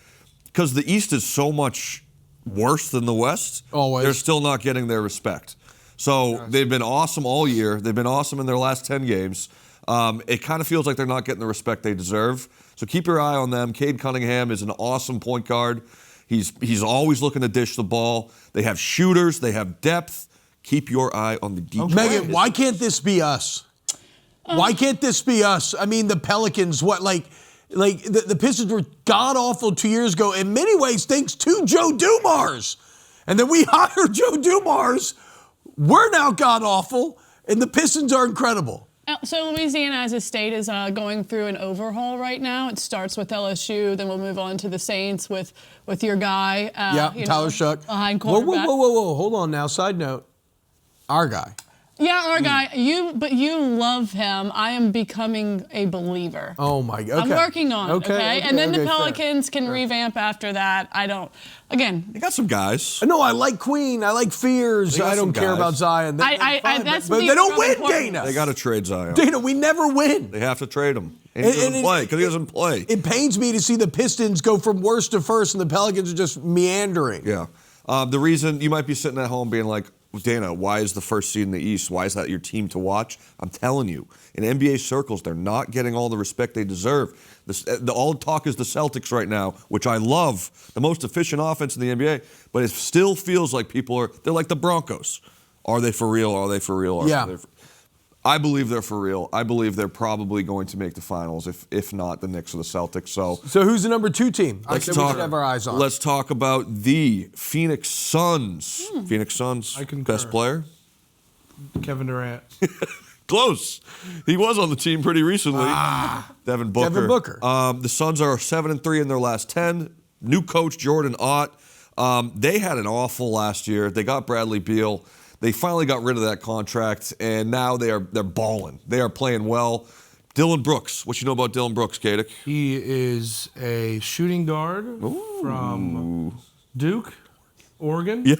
because the East is so much worse than the West, Always. they're still not getting their respect. So they've been awesome all year. They've been awesome in their last 10 games. It kind of feels like they're not getting the respect they deserve. So keep your eye on them. Cade Cunningham is an awesome point guard. He's always looking to dish the ball. They have shooters. They have depth. Keep your eye on the Detroit. Megan, why can't this be us? Why can't this be us? I mean, the Pelicans, the Pistons were god-awful 2 years ago, in many ways, thanks to Joe Dumars. And then we hired Joe Dumars. We're now god-awful, and the Pistons are incredible. So Louisiana as a state is going through an overhaul right now. It starts with LSU, then we'll move on to the Saints with your guy. Tyler Shuck. Behind quarterback. Whoa. Hold on now. Side note. Our guy. Yeah, our guy. But you love him. I am becoming a believer. Oh, my God. I'm working on it, okay? And then the Pelicans can fair. Revamp after that. Again. You got some guys. No, I like Queen. I like Fears. I don't care about Zion. But they don't win, Dana. They got to trade Zion. Dana, we never win. They have to trade him. And he doesn't play because he doesn't play. It pains me to see the Pistons go from worst to first and the Pelicans are just meandering. Yeah. The reason you might be sitting at home being like, Dana, why is the first seed in the East? Why is that your team to watch? I'm telling you, in NBA circles, they're not getting all the respect they deserve. All talk is the Celtics right now, which I love, the most efficient offense in the NBA, but it still feels like they're like the Broncos. Are they for real? Are they for real? I believe they're for real. I believe they're probably going to make the finals, if not the Knicks or the Celtics. So who's the number 2 team? We should have our eyes on. Let's talk about the Phoenix Suns. Phoenix Suns, best player? Kevin Durant. Close. He was on the team pretty recently. Devin Booker. The Suns are 7-3 in their last 10. New coach Jordan Ott. They had an awful last year. They got Bradley Beal. They finally got rid of that contract, and now they're balling. They are playing well. Dylan Brooks. What you know about Dylan Brooks, Katic? He is a shooting guard from Duke, Oregon. Yeah.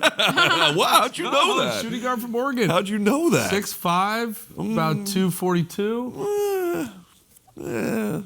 Wow, how'd you know that? Shooting guard from Oregon. How'd you know that? 6'5", about 242.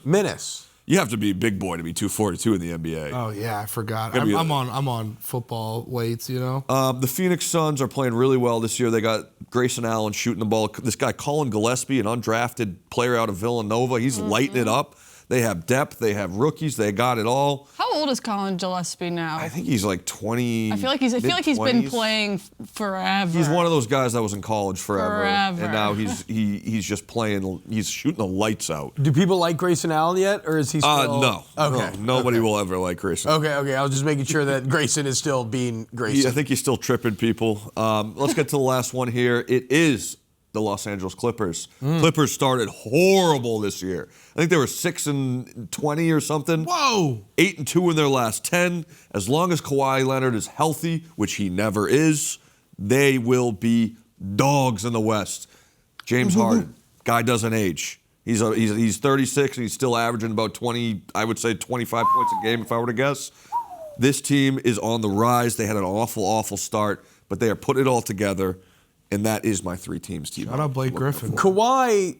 Menace. You have to be a big boy to be 242 in the NBA. Oh yeah, I forgot. I'm on football weights, you know. The Phoenix Suns are playing really well this year. They got Grayson Allen shooting the ball. This guy Colin Gillespie, an undrafted player out of Villanova, he's lighting it up. They have depth. They have rookies. They got it all. How old is Colin Gillespie now? I think he's like 20. I feel like he's been playing forever. He's one of those guys that was in college forever. And now he's just playing. He's shooting the lights out. Do people like Grayson Allen yet, or is he still? No. Okay. No, nobody will ever like Grayson. Okay. I was just making sure that Grayson is still being Grayson. I think he's still tripping people. Let's get to the last one here. It is the Los Angeles Clippers. Clippers started horrible this year. I think they were 6-20 or something. Whoa! 8-2 in their last 10. As long as Kawhi Leonard is healthy, which he never is, they will be dogs in the West. James Harden, guy doesn't age. He's 36 and he's still averaging about 20, I would say 25 points a game if I were to guess. This team is on the rise. They had an awful, awful start, but they are putting it all together. And that is my 3 teams team. Shout out Blake Griffin. Kawhi,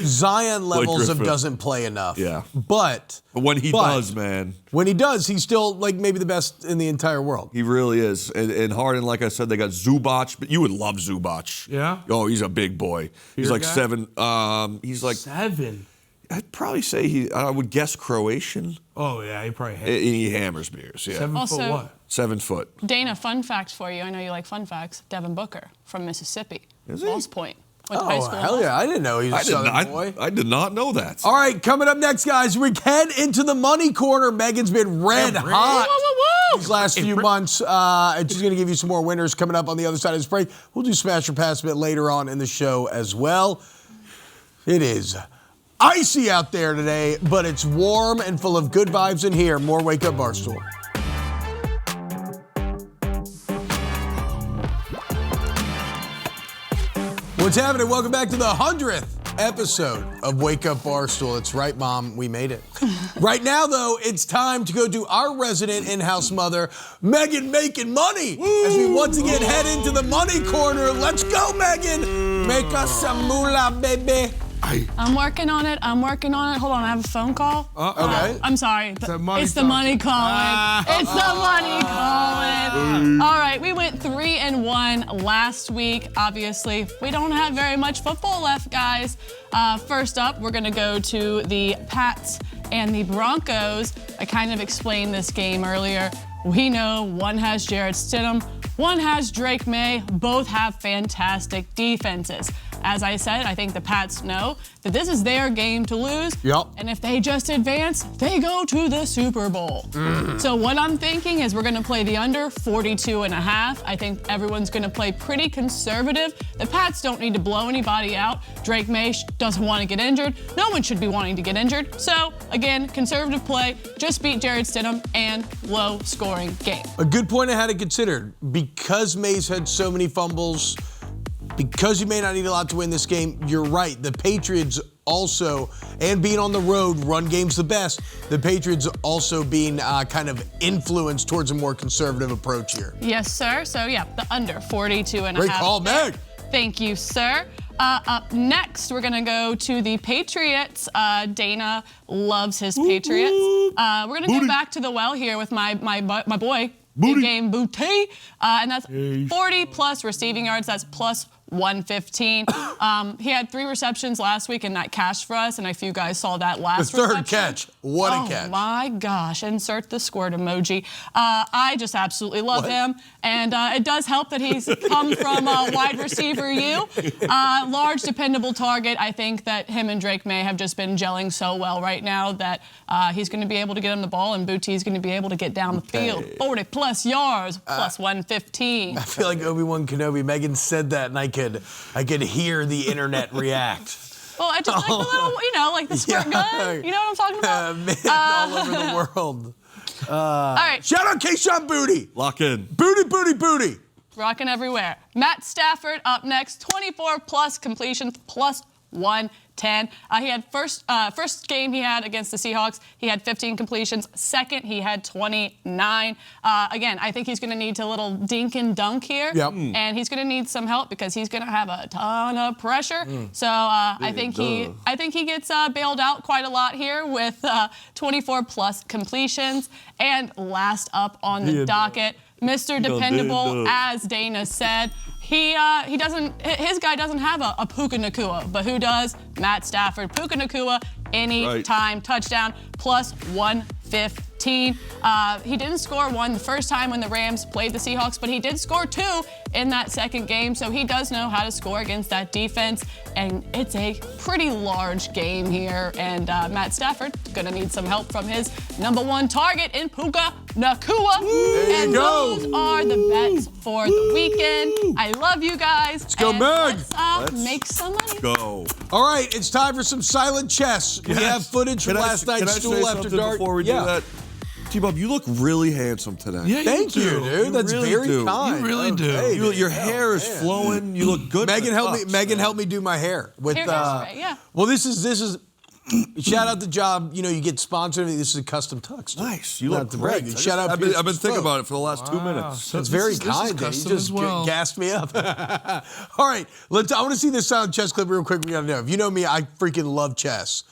Zion levels of doesn't play enough. Yeah. But when he does, man. When he does, he's still like maybe the best in the entire world. He really is. And Harden, like I said, they got Zubac, but you would love Zubac. Yeah? Oh, he's a big boy. He's like guy? 7. He's like 7. I'd probably say I would guess Croatian. Oh yeah, he probably He hammers beers. Yeah. 7 foot what? 7 foot. Dana, fun fact for you. I know you like fun facts. Devin Booker from Mississippi. Is he? Lost Point. Went to high school. Hell yeah. I didn't know he was a Southern boy. I did not know that. All right, coming up next, guys, we head into the money corner. Megan's been red hot these last few months. And she's going to give you some more winners coming up on the other side of this break. We'll do Smash or Pass a bit later on in the show as well. It is icy out there today, but it's warm and full of good vibes in here. More Wake Up Barstool. What's happening? Welcome back to the 100th episode of Wake Up Barstool. It's right, Mom. We made it. Right now, though, it's time to go to our resident in-house mother, Meagan Makin Money, as we once again head into the money corner. Let's go, Megan. Make us some moolah, baby. I'm working on it. Hold on, I have a phone call. Okay. I'm sorry. It's the money calling. It's the money calling. All right, we went 3-1 last week. Obviously, we don't have very much football left, guys. First up, we're going to go to the Pats and the Broncos. I kind of explained this game earlier. We know one has Jarrett Stidham, one has Drake May. Both have fantastic defenses. As I said, I think the Pats know that this is their game to lose. Yep. And if they just advance, they go to the Super Bowl. So what I'm thinking is we're going to play the under 42.5. I think everyone's going to play pretty conservative. The Pats don't need to blow anybody out. Drake May doesn't want to get injured. No one should be wanting to get injured. So again, conservative play. Just beat Jarrett Stidham and low-scoring game. A good point I hadn't considered. Because May's had so many fumbles, because you may not need a lot to win this game, you're right. The Patriots also, and being on the road, run game's the best. The Patriots also being kind of influenced towards a more conservative approach here. Yes, sir. So, yeah, the under 42.5. Great call, Meg. Thank you, sir. Up next, we're going to go to the Patriots. Dana loves his Patriots. We're going to go back to the well here with my boy, Big Game Booty. And that's 40-plus receiving yards. That's plus 115. He had 3 receptions last week and that cashed for us, and if you guys saw that last The third reception, catch. What a catch. Oh, my gosh. Insert the squirt emoji. I just absolutely love him, and it does help that he's come from wide receiver U. Large, dependable target. I think that him and Drake May have just been gelling so well right now that he's going to be able to get him the ball, and Bootie's going to be able to get down the field. 40-plus yards, plus 115. I feel like Obi-Wan Kenobi. Megan said that, and I could hear the internet react. Well, I just like the little, like the squirt gun. You know what I'm talking about? Man, all over the world. All right. Shout out Keyshawn Booty. Lock in. Booty. Rocking everywhere. Matt Stafford up next, 24-plus completions, plus 110. He had first game he had against the Seahawks, he had 15 completions. Second, he had 29. Again, I think he's going to need to little dink and dunk here. Yep. And he's going to need some help because he's going to have a ton of pressure. So I think he gets bailed out quite a lot here with 24-plus completions. And last up on the docket, Mr. Dependable, as Dana said. His guy doesn't have a Puka Nacua, but who does? Matt Stafford. Puka Nacua, anytime touchdown, plus 115. He didn't score one the first time when the Rams played the Seahawks, but he did score 2 in that second game, so he does know how to score against that defense, and it's a pretty large game here, and Matt Stafford going to need some help from his #1 target in Puka Nacua. And those are the bets for the weekend. I love you guys. Let's go, Meg. Let's make some money. Go. All right, it's time for some silent chess. We have footage from last night's Stool After Dark. Before we do that? T-Bob, you look really handsome today. Yeah, Thank you, dude. That's really very kind. You really do. Hey, Your hair is flowing. You look good. Megan helped me do my hair with Hairspray, yeah. Well, this is shout out the job. You get sponsored. This is a custom tux. Nice. You look great. great. Shout out. I've been thinking about it for the last 2 minutes. That's very kind. You just gassed me up. All right, I want to see this silent chess clip real quick. We gotta know. If you know me, I freaking love chess.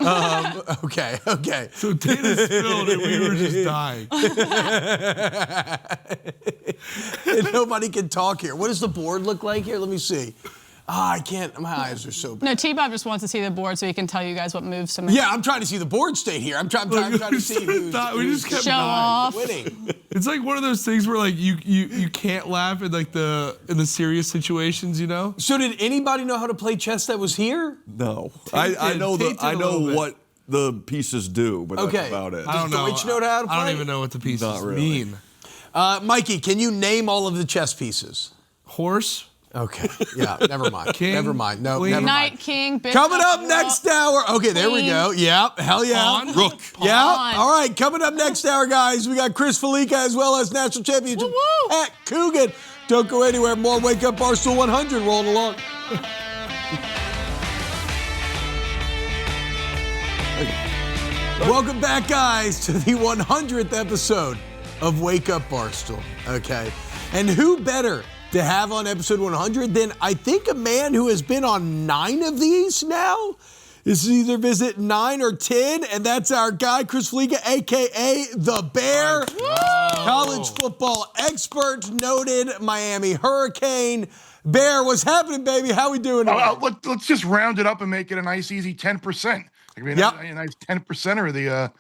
Okay. So Dana spilled and we were just dying. And nobody can talk here. What does the board look like here? Let me see. I can't. My eyes are so bad. No, T-Bob just wants to see the board so he can tell you guys what moves to make. Yeah, I'm trying to see the board state here. I'm trying to see who's show off. winning. It's like one of those things where like you can't laugh in like in the serious situations, So did anybody know how to play chess that was here? No, I know what the pieces do, but that's about it. I don't know. Does Deutsch know how to play? I don't even know what the pieces mean. Mikey, can you name all of the chess pieces? Horse. Okay. Yeah. Never mind. King, never mind. No. Queen. Never mind. Knight, king, bishop. Coming up next hour. Okay, there we go. Yep. Hell yeah. Pawn. Rook. Yeah. All right. Coming up next hour, guys, we got Chris Fallica as well as national championship Pat Coogan. Don't go anywhere. More Wake Up Barstool 100 rolling along. Welcome back, guys, to the 100th episode of Wake Up Barstool. Okay. And who better to have on episode 100, then I think a man who has been on 9 of these now is either visit 9 or 10, and that's our guy, Chris Fallica, a.k.a. The Bear. College football expert, noted Miami Hurricane. Bear, what's happening, baby? How we doing today? Let's just round it up and make it a nice, easy 10%. I mean, a nice 10%er of the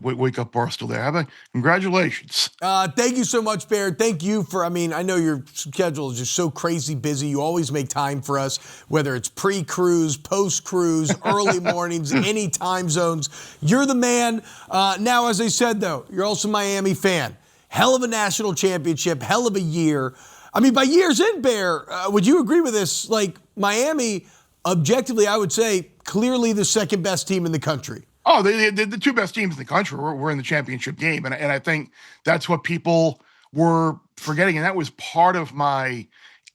Wake Up Barstool there. How about congratulations? Thank you so much, Bear. Thank you for, I know your schedule is just so crazy busy. You always make time for us, whether it's pre-cruise, post-cruise, early mornings, any time zones. You're the man. Now, as I said, though, you're also a Miami fan. Hell of a national championship, hell of a year. By years in, Bear, would you agree with this? Like, Miami, objectively, I would say, clearly the second best team in the country. Oh, the two best teams in the country were in the championship game. And I think that's what people were forgetting. And that was part of my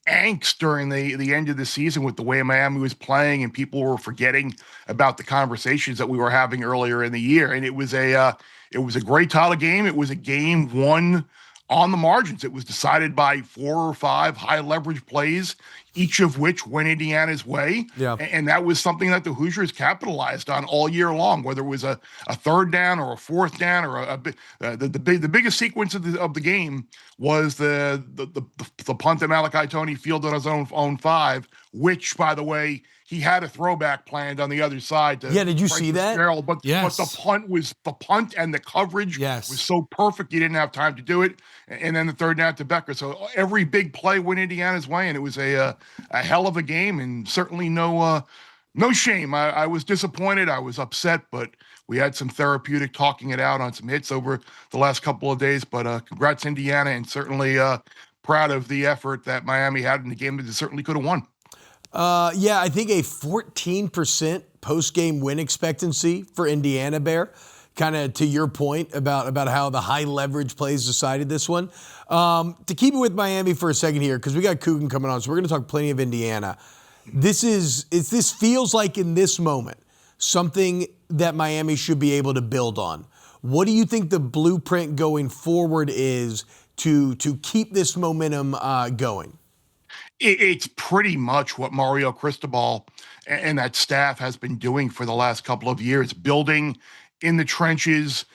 angst during the end of the season with the way Miami was playing, and people were forgetting about the conversations that we were having earlier in the year. And it was a great title game. It was a game won on the margins. It was decided by 4 or 5 high leverage plays, each of which went Indiana's way. Yeah. And that was something that the Hoosiers capitalized on all year long, whether it was a third down or a fourth down or the biggest sequence of the game was the punt that Malachi Tony fielded on his own 5, which, by the way, he had a throwback planned on the other side. Did you see that? But the punt and the coverage was so perfect you didn't have time to do it. And then the third down to Becker. So every big play went Indiana's way, and it was a hell of a game, and certainly no shame. I was disappointed. I was upset, but we had some therapeutic talking it out on some hits over the last couple of days. But congrats, Indiana, and certainly proud of the effort that Miami had in the game that they certainly could have won. I think a 14% post-game win expectancy for Indiana, Bear. Kind of to your point about how the high leverage plays decided this one. To keep it with Miami for a second here, because we got Coogan coming on, so we're going to talk plenty of Indiana. This feels like in this moment something that Miami should be able to build on. What do you think the blueprint going forward is to keep this momentum going? It's pretty much what Mario Cristobal and that staff has been doing for the last couple of years, building in the trenches,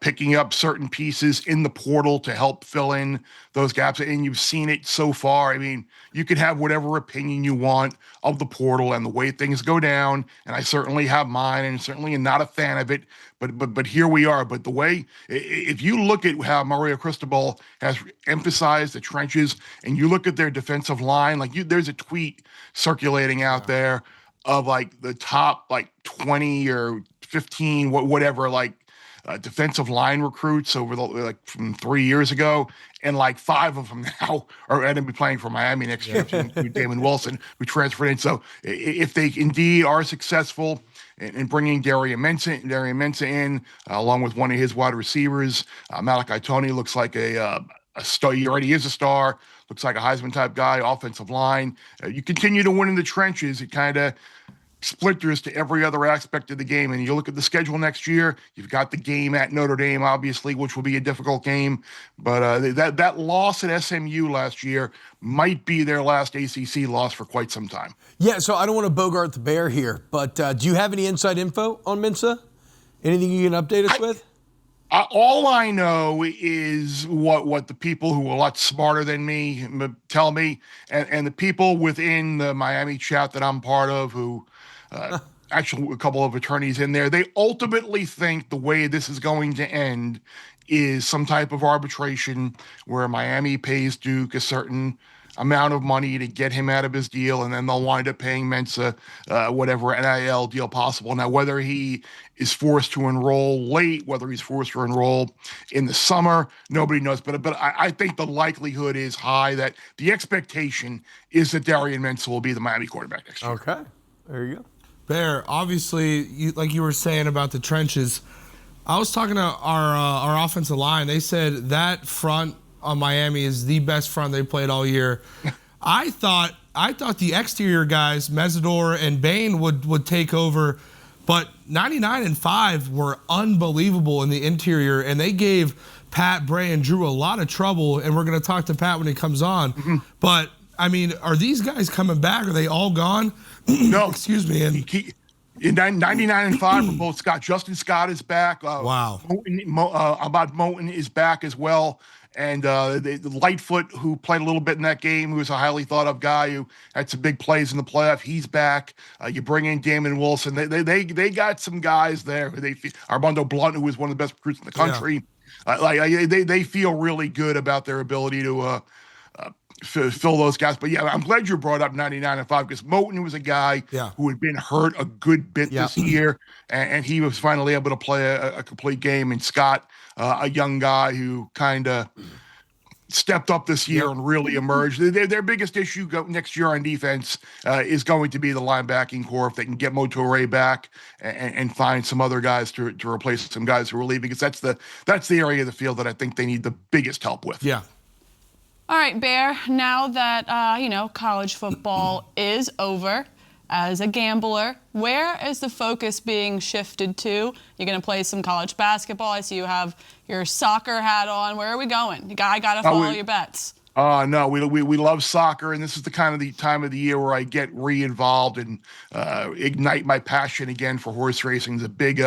picking up certain pieces in the portal to help fill in those gaps. And you've seen it so far. You could have whatever opinion you want of the portal and the way things go down. And I certainly have mine, and certainly am not a fan of it. But here we are. But the way, if you look at how Mario Cristobal has emphasized the trenches, and you look at their defensive line, there's a tweet circulating out there of the top 20 or 15, whatever, defensive line recruits over from 3 years ago, and 5 of them now are going to be playing for Miami next year. Damon Wilson, who transferred in. So if they indeed are successful in bringing Darian Mensah in, along with one of his wide receivers, Malachi Tony looks like a star. He already is a star. Looks like a Heisman type guy. Offensive line. You continue to win in the trenches. It kind of splinters to every other aspect of the game. And you look at the schedule next year, you've got the game at Notre Dame, obviously, which will be a difficult game. But that loss at SMU last year might be their last ACC loss for quite some time. Yeah, so I don't want to bogart the Bear here, but do you have any inside info on Mensah? Anything you can update us with? All I know is what the people who are a lot smarter than me tell me, and the people within the Miami chat that I'm part of who actually a couple of attorneys in there, they ultimately think the way this is going to end is some type of arbitration where Miami pays Duke a certain amount of money to get him out of his deal, and then they'll wind up paying Mensah whatever NIL deal possible. Now, whether he is forced to enroll late, whether he's forced to enroll in the summer, nobody knows. But I think the likelihood is high that the expectation is that Darian Mensah will be the Miami quarterback next year. Okay, there you go. Bear, obviously, like you were saying about the trenches, I was talking to our offensive line. They said that front on Miami is the best front they played all year. I thought the exterior guys, Mesidor and Bain, would take over, but 99 and 5 were unbelievable in the interior, and they gave Pat, Bray, and Drew a lot of trouble, and we're going to talk to Pat when he comes on. Mm-hmm. But, I mean, are these guys coming back? Are they all gone? No. Excuse me. And in 99-5 for both Scott. Justin Scott is back. Wow. Ahmad Moten is back as well. And the Lightfoot, who played a little bit in that game, who was a highly thought of guy who had some big plays in the playoff, he's back. You bring in Damon Wilson. They got some guys there. Armando Blunt, who was one of the best recruits in the country. Yeah. They feel really good about their ability to fill those guys. But yeah, I'm glad you brought up 99-5 because Moten was a guy who had been hurt a good bit this year, and he was finally able to play a complete game. And Scott, a young guy who kind of stepped up this year and really emerged. Their biggest issue next year on defense is going to be the linebacking core. If they can get Motoré back and find some other guys to replace some guys who are leaving, because that's the area of the field that I think they need the biggest help with. Yeah. All right, Bear, now that, college football is over, as a gambler, where is the focus being shifted to? You're going to play some college basketball. I see you have your soccer hat on. Where are we going? I got to follow your bets. No, we love soccer, and this is the time of the year where I get re-involved and ignite my passion again for horse racing. There's a big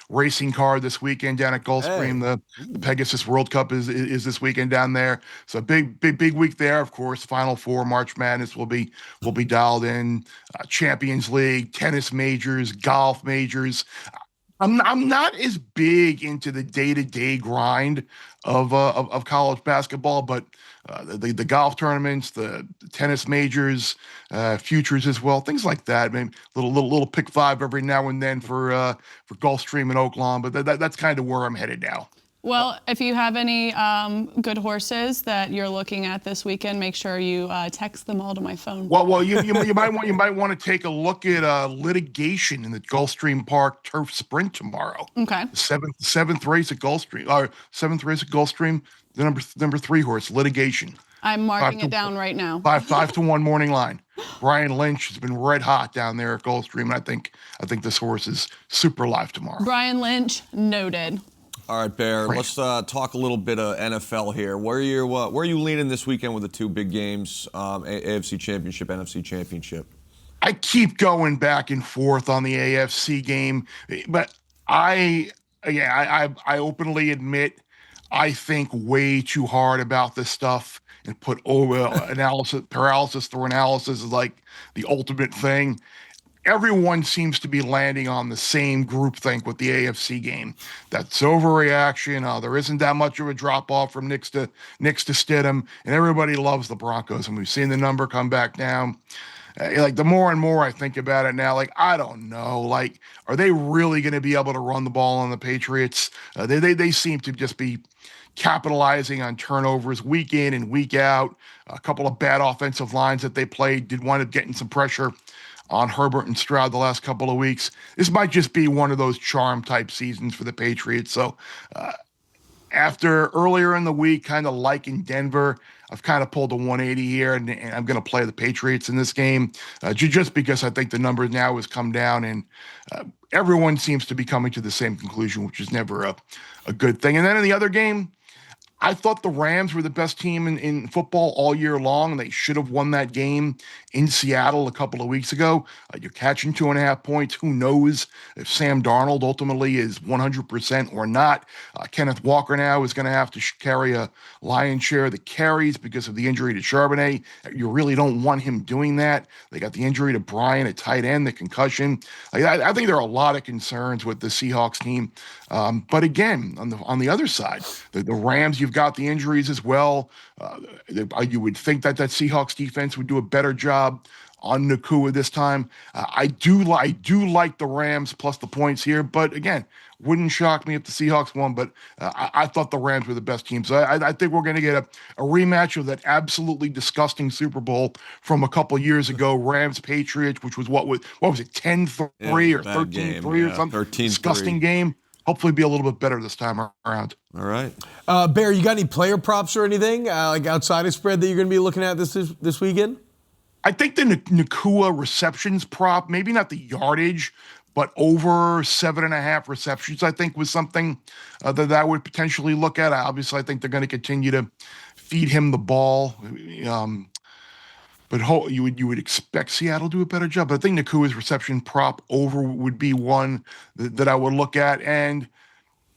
racing card this weekend down at Gulfstream. The Pegasus World Cup is this weekend down there. So big week there. Of course, Final Four, March Madness will be dialed in. Champions League, tennis majors, golf majors. I'm not as big into the day-to-day grind of college basketball, but the golf tournaments, the tennis majors, futures as well, things like that. Maybe little pick five every now and then for Gulfstream and Oaklawn, but that's kind of where I'm headed now. Well, if you have any good horses that you're looking at this weekend, make sure you text them all to my phone. Well, you might want to take a look at Litigation in the Gulfstream Park Turf Sprint tomorrow. Okay. The seventh race at Gulfstream. The number 3 horse, Litigation. I'm marking it down right now. 5-1 morning line. Brian Lynch has been red hot down there at Gulfstream, and I think this horse is super live tomorrow. Brian Lynch, noted. All right, Bear. Let's talk a little bit of NFL here. Where are you leaning this weekend with the two big games, AFC Championship, NFC Championship? I keep going back and forth on the AFC game, but I openly admit I think way too hard about this stuff and put paralysis through analysis is like the ultimate thing. Everyone seems to be landing on the same groupthink with the AFC game. That's overreaction. There isn't that much of a drop off from Knicks to Stidham, and everybody loves the Broncos. And we've seen the number come back down. The more and more I think about it now, I don't know. Are they really going to be able to run the ball on the Patriots? They seem to just be capitalizing on turnovers week in and week out. A couple of bad offensive lines that they played did wind up getting some pressure on Herbert and Stroud the last couple of weeks. This might just be one of those charm type seasons for the Patriots. So after earlier in the week, kind of like in Denver, I've kind of pulled a 180 here, and I'm going to play the Patriots in this game just because I think the number now has come down, and everyone seems to be coming to the same conclusion, which is never a good thing. And then in the other game, I thought the Rams were the best team in football all year long, and they should have won that game in Seattle a couple of weeks ago. You're catching 2.5 points. Who knows if Sam Darnold ultimately is 100% or not. Kenneth Walker now is going to have to carry a lion's share of the carries because of the injury to Charbonnet. You really don't want him doing that. They got the injury to Bryant at tight end, the concussion. I think there are a lot of concerns with the Seahawks team. But again, on the other side, the Rams, you've got the injuries as well. You would think that Seahawks defense would do a better job on Nakua this time. I do like the Rams plus the points here, but again, wouldn't shock me if the Seahawks won, but I thought the Rams were the best team. So I think we're going to get a rematch of that absolutely disgusting Super Bowl from a couple years ago, Rams-Patriots, which was what was it, 10-3 or 13-3 or something? 13-3. Disgusting game. Hopefully be a little bit better this time around. All right. Bear, you got any player props or anything outside of spread that you're going to be looking at this weekend? I think the Nacua receptions prop, maybe not the yardage, but over 7.5 receptions, I think was something that I would potentially look at. Obviously, I think they're going to continue to feed him the ball. But you would expect Seattle to do a better job. But I think Nakua's reception prop over would be one that I would look at. And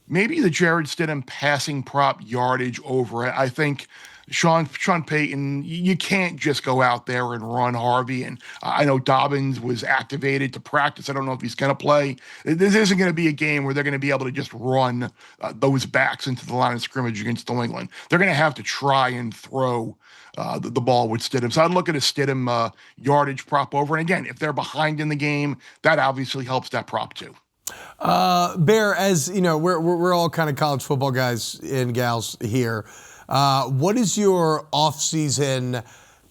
maybe the Jared Stidham passing prop yardage over. I think Sean Payton, you can't just go out there and run Harvey. And I know Dobbins was activated to practice. I don't know if he's going to play. This isn't going to be a game where they're going to be able to just run those backs into the line of scrimmage against New England. They're going to have to try and throw the ball with Stidham. So I'd look at a Stidham yardage prop over. And again, if they're behind in the game, that obviously helps that prop too. Bear, as you know, we're all kind of college football guys and gals here. What is your off-season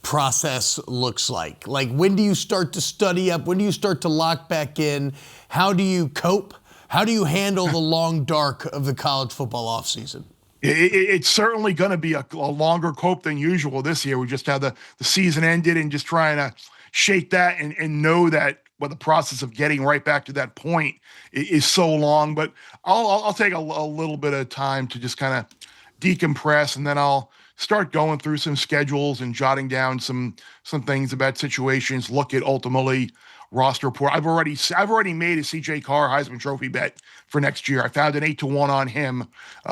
process looks like? Like, when do you start to study up? When do you start to lock back in? How do you cope? How do you handle the long dark of the college football offseason? It's certainly going to be a longer cope than usual this year. We just had the season ended and just trying to shake that and know that the process of getting right back to that point is so long. But I'll take a little bit of time to just kind of decompress, and then I'll start going through some schedules and jotting down some things about situations. Look at ultimately roster report. I've already made a CJ Carr Heisman Trophy bet for next year. I found an 8-1 on him.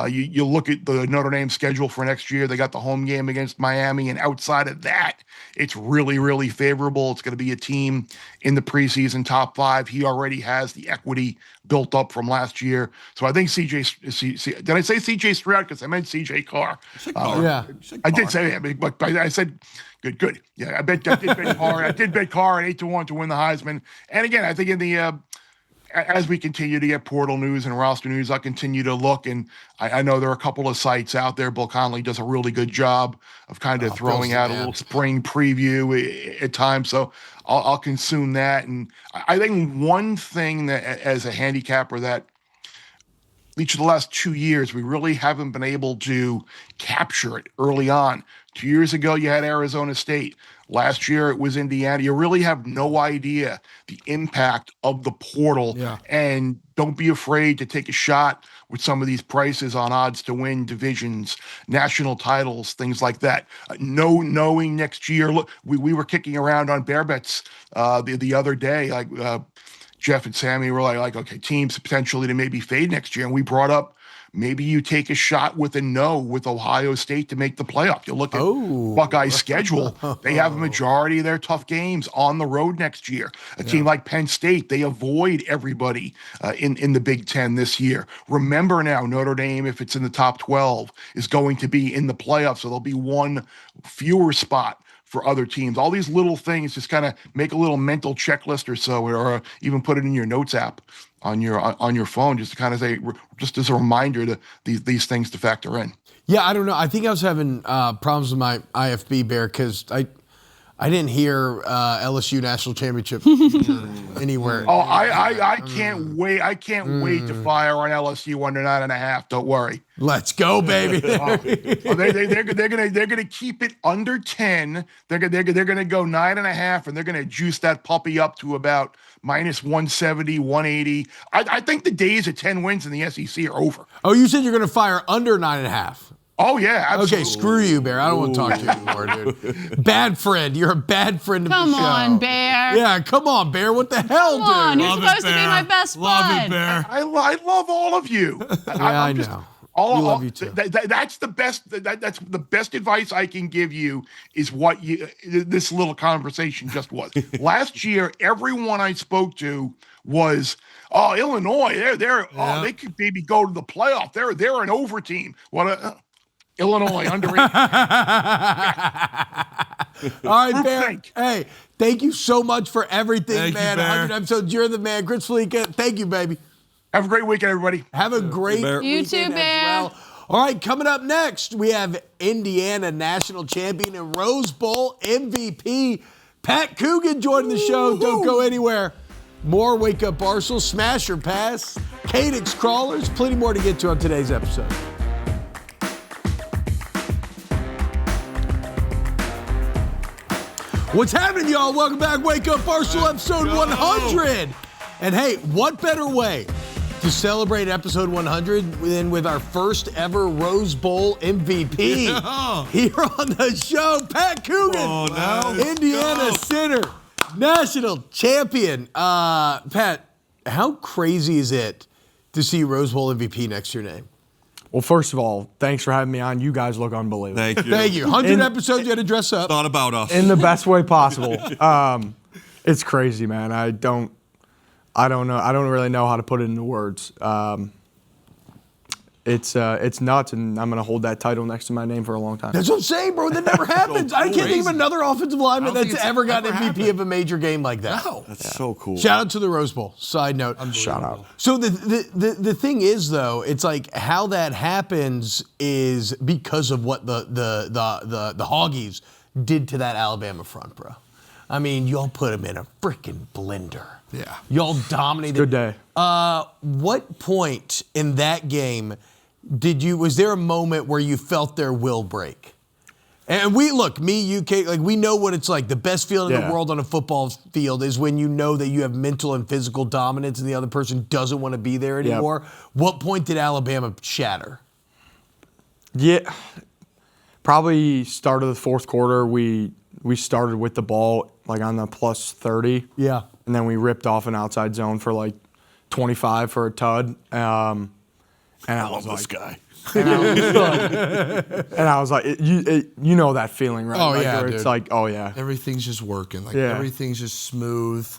You look at the Notre Dame schedule for next year. They got the home game against Miami, and outside of that, it's really, really favorable. It's going to be a team in the preseason top 5. He already has the equity built up from last year. So I think did I say CJ Stroud? Because I meant CJ Carr. Yeah. I did say that, but I said good. Yeah, I did bet Carr. I did bet Carr at 8-1 to win the Heisman. And again, I think in the as we continue to get portal news and roster news, I'll continue to look. And I know there are a couple of sites out there. Bill Connelly does a really good job of kind of throwing out a little spring preview at times. So I'll consume that. And I think one thing that, as a handicapper, that each of the last 2 years, we really haven't been able to capture it early on. 2 years ago, you had Arizona State. Last year, it was Indiana. You really have no idea the impact of the portal. Yeah. And don't be afraid to take a shot with some of these prices on odds to win divisions, national titles, things like that. Knowing next year, look, we were kicking around on bear bets the other day, like Jeff and Sammy were like, okay, teams potentially to maybe fade next year. And we brought up, maybe you take a shot with Ohio State to make the playoff. You look at Buckeyes' schedule. They have a majority of their tough games on the road next year. A team like Penn State, they avoid everybody in the Big Ten this year. Remember now, Notre Dame, if it's in the top 12, is going to be in the playoffs, so there'll be one fewer spot for other teams. All these little things, just kind of make a little mental checklist or so, or even put it in your notes app on your phone, just to kind of say, just as a reminder to these things to factor in. Yeah, I don't know. I think I was having problems with my IFB, Bear, because I didn't hear LSU national championship anywhere. Oh, I can't wait. I can't wait to fire on LSU under 9.5. Don't worry. Let's go, baby. They're gonna keep it under 10. They're gonna go 9.5, and they're gonna juice that puppy up to about minus 170, 180. I think the days of 10 wins in the SEC are over. Oh, you said you're gonna fire under 9.5. Oh, yeah, absolutely. Okay, screw you, Bear. I don't want to talk to you anymore, dude. Bad friend. You're a bad friend of the show. Come on, Bear. Yeah, come on, Bear. What the hell, dude? Come on, you're supposed to be my best Love bud. it, Bear. I love all of you. I know. We love you too. That's the best. That's the best advice I can give you is what this little conversation just was. Last year, everyone I spoke to was, oh, Illinois, they could maybe go to the playoff. They're an over team. Illinois underrated. All right, Bear. Hey, thank you so much for everything, man. 100 episodes. You're the man. Chris Fallica, thank you, baby. Have a great weekend, everybody. Have a great weekend You too, Bear. as well. All right, coming up next, we have Indiana national champion and Rose Bowl MVP Pat Coogan joining the show. Don't go anywhere. More Wake Up Barstool, Smash or Pass, Katic Krawlers, plenty more to get to on today's episode. What's happening, y'all? Welcome back. Wake Up Barstool, episode 100. And hey, what better way to celebrate episode 100 than with our first ever Rose Bowl MVP here on the show, Pat Coogan, Indiana Center, national champion. Pat, how crazy is it to see Rose Bowl MVP next to your name? Well, first of all, thanks for having me on. You guguys look unbelievable. Thank you. Thank you. 100 episodes, you had to dress up. It's not about us. In the best way possible. It's crazy, man. I don't know. I don't really know how to put it into words. It's nuts, and I'm going to hold that title next to my name for a long time. That's what I'm saying, bro. That never happens. I can't think of another offensive lineman that's ever got MVP of a major game like that. No. That's so cool. Shout out to the Rose Bowl. Side note. Shout out. So the thing is, though, it's like how that happens is because of what the Hoggies did to that Alabama front, bro. I mean, y'all put them in a freaking blender. Yeah. Y'all dominated. Good day. What point in that game was there a moment where you felt their will break? And me, you, Kate, like we know what it's like. The best feeling in the world on a football field is when you know that you have mental and physical dominance and the other person doesn't want to be there anymore. Yep. What point did Alabama shatter? Yeah, probably start of the fourth quarter. We started with the ball like on the plus 30. Yeah. And then we ripped off an outside zone for like 25 for a tud. And I love this guy. And I was like, you know that feeling, right? Oh, like, yeah, it's dude. like, oh, yeah. Everything's just working. Like everything's just smooth.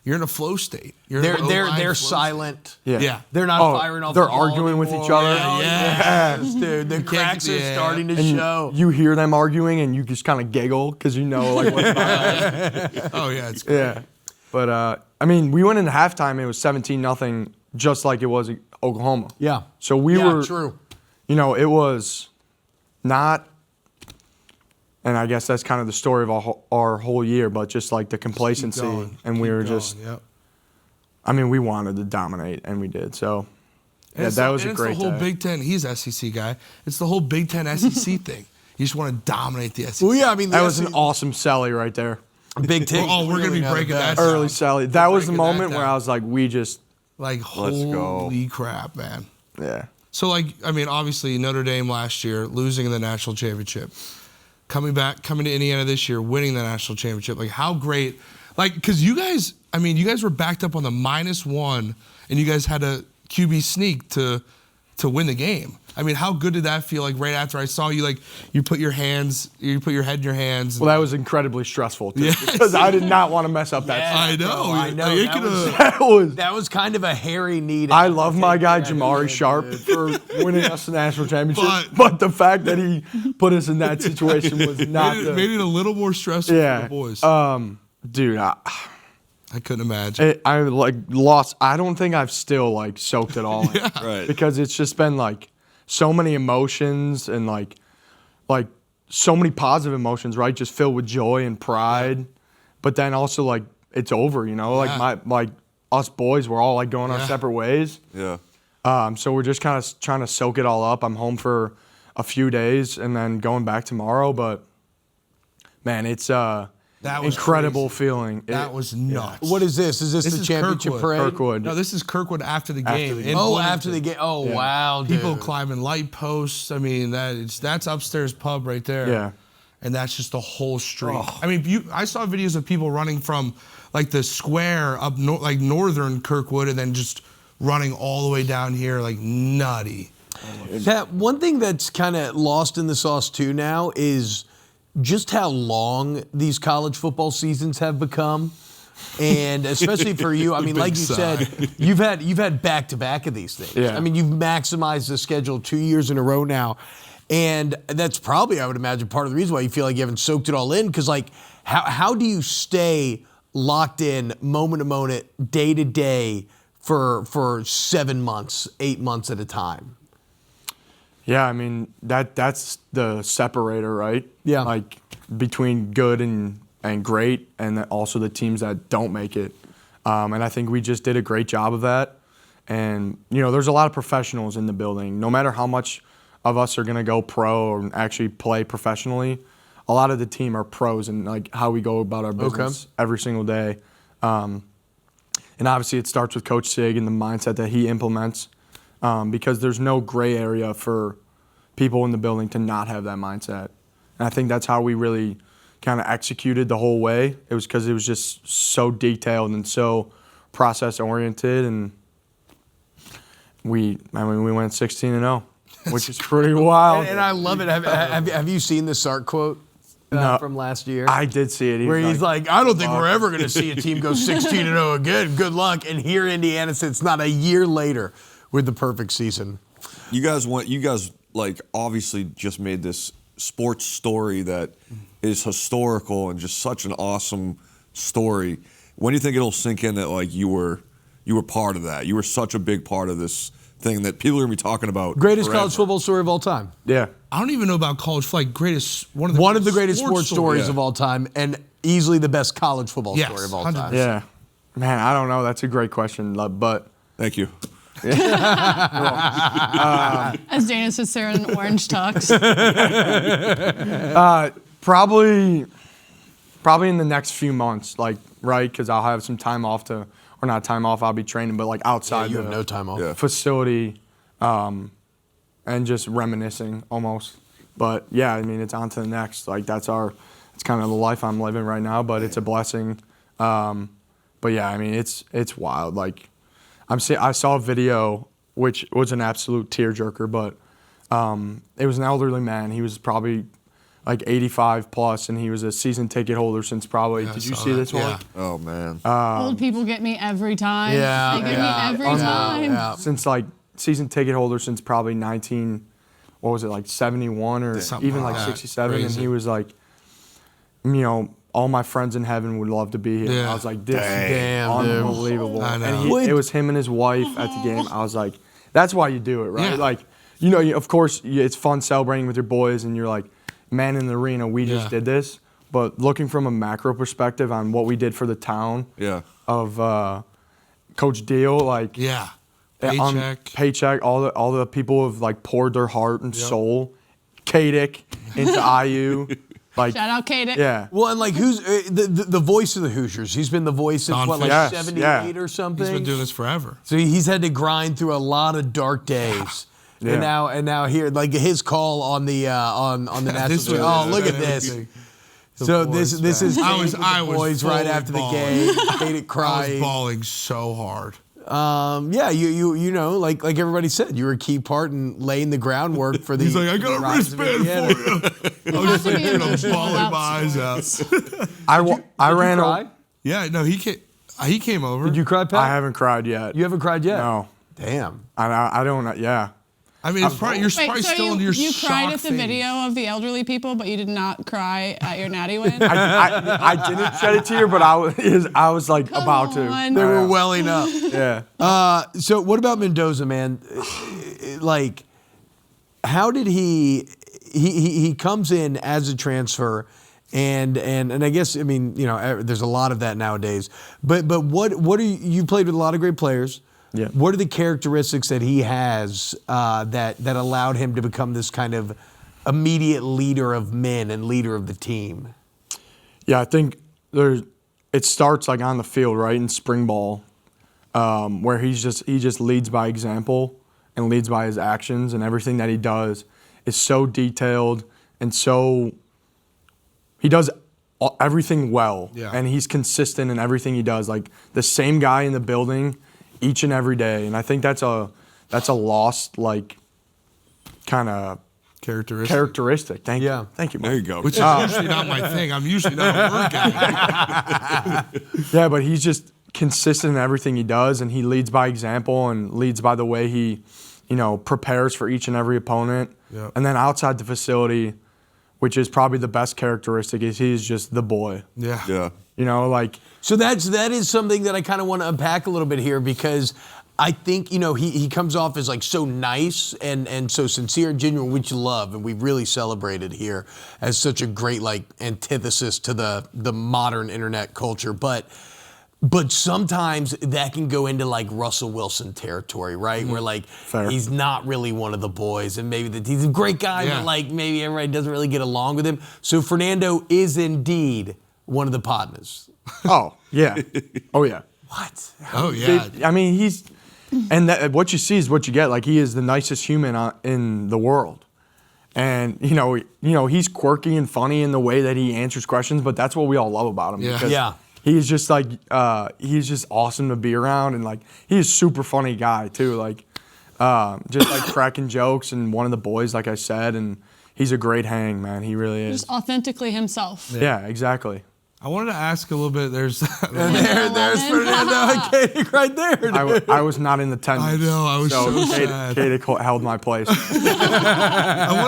You're in a flow state. They're silent. Yeah. They're not firing off. They're the ball arguing with anymore. each other. Yes, dude. The cracks are starting to show. You hear them arguing, and you just kind of giggle because you know like what's behind. Oh yeah, it's great. Yeah. But I mean, we went into halftime. It was 17-0, just like it was in Oklahoma. Yeah. So we were. True. You know, it was not. And I guess that's kind of the story of our whole year, but just like the complacency, and we were just. Yep. I mean, we wanted to dominate, and we did. So, yeah, that was a great day. It's the whole Big Ten. He's SEC guy. It's the whole Big Ten SEC thing. You just want to dominate the SEC. Well, yeah, I mean, that was an awesome Sally right there. Big Ten. We're gonna be breaking that early Sally. That was the moment where I was like, we just like holy crap, man. Yeah. So like, I mean, obviously Notre Dame last year losing in the national championship. Coming to Indiana this year, winning the national championship. Like, how great. Like, because you guys were backed up on the -1, and you guys had a QB sneak to win the game. I mean, how good did that feel? Like, right after I saw you, like, you put your head in your hands. Well, that was incredibly stressful, too, because I did not want to mess up that. I know. I know. Like, that was kind of a hairy need. I love my guy, Jamari Sharp, for winning us the national championship. But the fact that he put us in that situation was not made it a little more stressful for the boys. Dude, I couldn't imagine. I lost. I don't think I've still like soaked it all in. Right. Because it's just been like so many emotions and like so many positive emotions, right? Just filled with joy and pride. But then also like it's over, you know? Like us boys, we're all like going our separate ways. Yeah. So we're just kind of trying to soak it all up. I'm home for a few days and then going back tomorrow. But man, it's that was incredible feeling. That was nuts. What is this? Is this the championship parade? Kirkwood. No, this is Kirkwood after the game. After the game. Oh, wow, dude. People climbing light posts. I mean, that's upstairs pub right there. Yeah. And that's just the whole street. Oh. I mean, I saw videos of people running from like the square up like northern Kirkwood and then just running all the way down here like nutty. Pat, one thing that's kind of lost in the sauce too now is just how long these college football seasons have become. And especially for you, I mean, like you said, you've had back-to-back of these things. Yeah. I mean, you've maximized the schedule 2 years in a row now. And that's probably, I would imagine, part of the reason why you feel like you haven't soaked it all in. Because, like, how do you stay locked in moment to moment, day to day for 7 months, 8 months at a time? Yeah, I mean, that's the separator, right? Yeah. Like, between good and great, and also the teams that don't make it. And I think we just did a great job of that. And, you know, there's a lot of professionals in the building. No matter how much of us are going to go pro or actually play professionally, a lot of the team are pros and like how we go about our business every single day. And obviously it starts with Coach Sig and the mindset that he implements, because there's no gray area for people in the building to not have that mindset. And I think that's how we really kind of executed the whole way. It was because it was just so detailed and so process oriented, and we went 16-0, which is pretty wild. And I love it. Have you seen the Sark quote from last year? I did see it. He's like, I don't think we're ever going to see a team go 16-0 again. Good luck. And here Indiana sits not a year later with the perfect season. You guys like obviously just made this sports story that is historical and just such an awesome story. When do you think it'll sink in that like you were part of that? You were such a big part of this thing that people are gonna be talking about. Greatest forever. college football story of all time. Yeah. I don't even know about college football. Like One of the greatest sports stories of all time, and easily the best college football story of all 100%. time. Yeah. Man, I don't know. That's a great question, but Thank you. As Dana sits there in orange tux. probably in the next few months, like, right? Because I'll have some time off or not time off, I'll be training, but like outside you have no time off. facility, and just reminiscing almost. But yeah, I mean, it's on to the next. Like it's kind of the life I'm living right now, but it's a blessing. But yeah, I mean, it's wild. Like I saw a video, which was an absolute tearjerker, but it was an elderly man. He was probably like 85 plus, and he was a season ticket holder since probably. Did you see this one? Yeah. Oh man. Old people get me every time. Yeah, They get me every time. Yeah. Since like season ticket holder since probably 71 or Something even like like that. 67, Crazy. and he was like, all my friends in heaven would love to be here. Yeah. I was like, this Damn, is dude. unbelievable. I know. And it was him and his wife at the game. I was like, that's why you do it, right? Yeah. Like, of course, it's fun celebrating with your boys, and you're like, man in the arena, we just did this. But looking from a macro perspective on what we did for the town of Coach Deal, like paycheck, all the people have like poured their heart and soul, Katic into IU. Like, Shout out Katic. Yeah. Well, and like who's the voice of the Hoosiers? He's been the voice since Don what, like Fish. 78 or something. He's been doing this forever. So he's had to grind through a lot of dark days. Yeah. And now here, like his call on the national. This TV. was- Oh, look at this. So this is I was boys right fully after the bawling. game. Katic I crying. was bawling so hard. Yeah, you know, like everybody said, you were a key part in laying the groundwork for the. He's like, I got a rise of wristband Indiana. for you. I was just have to like, be dude, I'm emotional bawling about my eyes out. I ran Cry? Yeah, no, he came over. Did you cry, Pat? I haven't cried yet. You haven't cried yet? No. Damn. I don't. Yeah. I mean, it's probably, you're Wait, probably so still in your you cried shock at the phase. video of the elderly people, but you did not cry at your natty win? I didn't shed a tear, but I was like about to. on. They were welling up. Yeah. So what about Mendoza, man? Like, how did he comes in as a transfer, and I guess, I mean, there's a lot of that nowadays. But what are you played with a lot of great players? Yeah. What are the characteristics that he has that allowed him to become this kind of immediate leader of men and leader of the team? Yeah, I think it starts like on the field, right, in spring ball, where he just leads by example and leads by his actions, and everything that he does is so detailed and so he does everything well, and he's consistent in everything he does. Like the same guy in the building each and every day, and I think that's a lost like kind of characteristic. Thank you. There you go. Which is usually not my thing. I'm usually not a word guy. Yeah, but he's just consistent in everything he does, and he leads by example and leads by the way he, prepares for each and every opponent. Yep. And then outside the facility, which is probably the best characteristic, is he's just the boy. Yeah. So that is something that I kind of want to unpack a little bit here, because I think, he comes off as like so nice and so sincere and genuine, which you love, and we really celebrated here as such a great like antithesis to the modern internet culture. But But sometimes that can go into like Russell Wilson territory, right? Where like he's not really one of the boys, and maybe he's a great guy, but like maybe everybody doesn't really get along with him. So Fernando is indeed one of the partners. Oh yeah, oh yeah. What? Oh yeah. I mean, he's what you see is what you get. Like he is the nicest human in the world, and you know he's quirky and funny in the way that he answers questions. But that's what we all love about him. Yeah. He's just like he's just awesome to be around, and like he's a super funny guy too. Like just like cracking jokes and one of the boys, like I said, and he's a great hang, man. He really is. Just authentically himself. Yeah, exactly. I wanted to ask a little bit. There's there's Fernando and Katic right there. I was not in the tent. I know. I was so sad. Katic held my place. I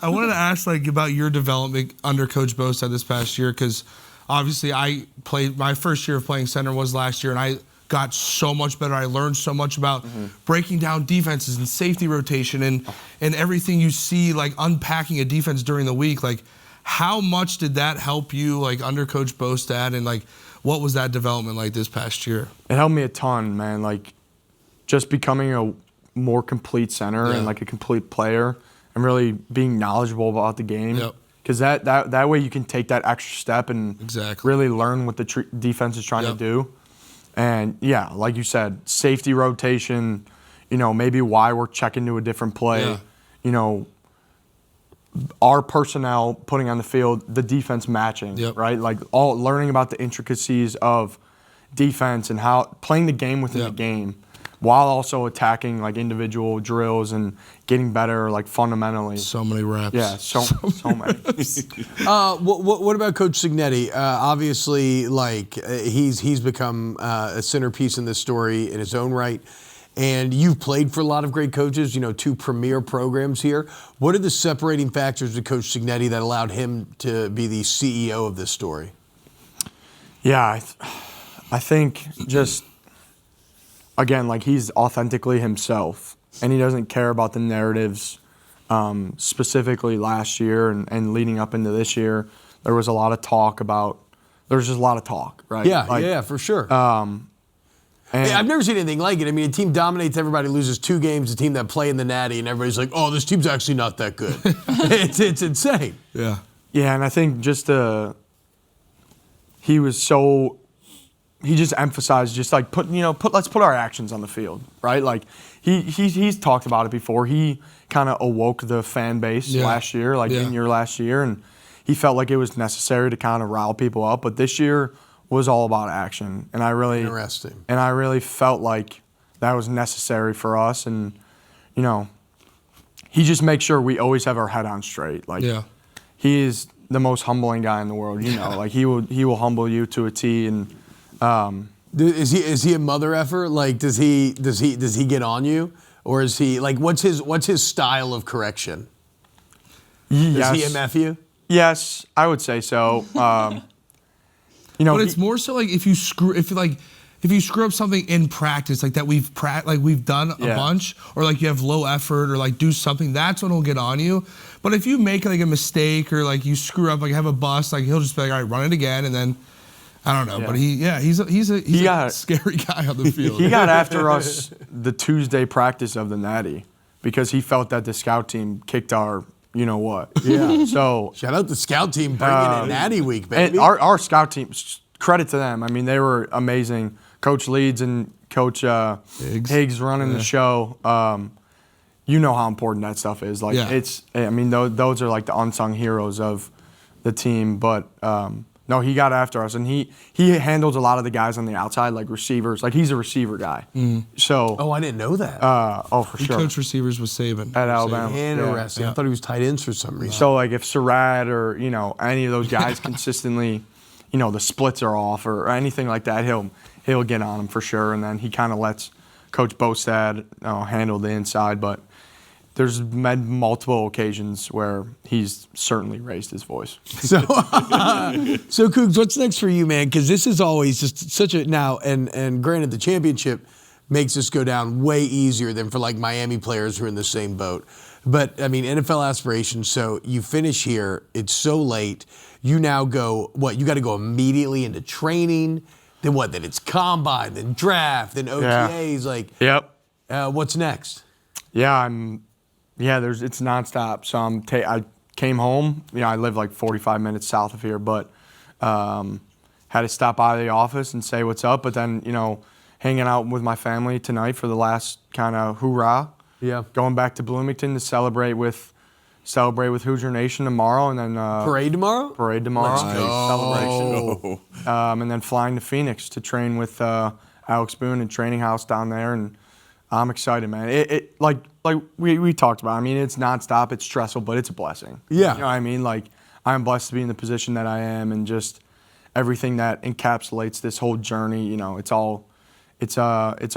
wanted to ask like about your development under Coach Bostad this past year, because obviously I played my first year of playing center was last year, and I got so much better. I learned so much about breaking down defenses and safety rotation and everything you see, like unpacking a defense during the week. Like, how much did that help you, like under Coach Bostad, and like what was that development like this past year? It helped me a ton, man. Like just becoming a more complete center and like a complete player, and really being knowledgeable about the game. Yep. Because that way you can take that extra step and really learn what the defense is trying to do. And yeah, like you said, safety rotation, maybe why we're checking to a different play, our personnel putting on the field, the defense matching, right? Like all learning about the intricacies of defense and how playing the game within the game, while also attacking like individual drills and getting better like fundamentally. So many reps. Yeah, so many. What about Coach Signetti? Obviously, like he's become a centerpiece in this story in his own right. And you've played for a lot of great coaches, 2 premier programs here. What are the separating factors with Coach Signetti that allowed him to be the CEO of this story? Yeah, I think just, again, like he's authentically himself, and he doesn't care about the narratives. Specifically last year and leading up into this year, there was a lot of talk there's just a lot of talk, right? Yeah, for sure. I've never seen anything like it. I mean, a team dominates everybody, loses 2 games, a team that play in the Natty, and everybody's like, oh, this team's actually not that good. It's insane. Yeah. Yeah, and I think just he just emphasized just like let's put our actions on the field, right? Like he's talked about it before. He kind of awoke the fan base last year, in your last year, and he felt like it was necessary to kind of rile people up. But this year was all about action, and I really felt like that was necessary for us. And he just makes sure we always have our head on straight. Like he is the most humbling guy in the world. Like he will humble you to a T. And is he a mother effer? Like does he get on you, or is he like what's his style of correction? Does he MF you? Yes, I would say so. But it's more so like if you screw up something in practice, like that we've done a bunch, or like you have low effort, or like do something, that's when he'll get on you. But if you make like a mistake or like you screw up, like have a bust, like he'll just be like, all right, run it again, and then I don't know. But he's a scary guy on the field. He got after us the Tuesday practice of the Natty because he felt that the scout team kicked our. You know what? Yeah. So shout out the scout team bringing in Natty Week, baby. And our scout team, credit to them. I mean, they were amazing. Coach Leeds and Coach Higgs running the show. You know how important that stuff is. Like it's. I mean, those are like the unsung heroes of the team. But no, he got after us, and he handles a lot of the guys on the outside, like receivers. Like he's a receiver guy. So. Oh, I didn't know that. For sure. He coached receivers with Saban at Alabama. Interesting. I thought he was tight ends for some reason. So like if Surratt or any of those guys consistently, the splits are off or anything like that, he'll get on them for sure. And then he kind of lets Coach Bostad handle the inside, but. There's been multiple occasions where he's certainly raised his voice. So Cougs, what's next for you, man? Because this is always just such a and granted, the championship makes this go down way easier than for like Miami players who are in the same boat. But I mean, NFL aspirations. So you finish here. It's so late. You now go. What? You got to go immediately into training. Then what? Then it's combine, then draft, then OTAs. What's next? It's nonstop. So I came home. I live like 45 minutes south of here, but had to stop by the office and say what's up. But then, hanging out with my family tonight for the last kind of hoorah. Yeah. Going back to Bloomington to celebrate with Hoosier Nation tomorrow, and then parade tomorrow. Let's go. Celebration. And then flying to Phoenix to train with Alex Boone and Training House down there, and I'm excited, man. It like we talked about. I mean, it's nonstop. It's stressful, but it's a blessing. Yeah. You know what I mean? Like, I'm blessed to be in the position that I am, and just everything that encapsulates this whole journey. It's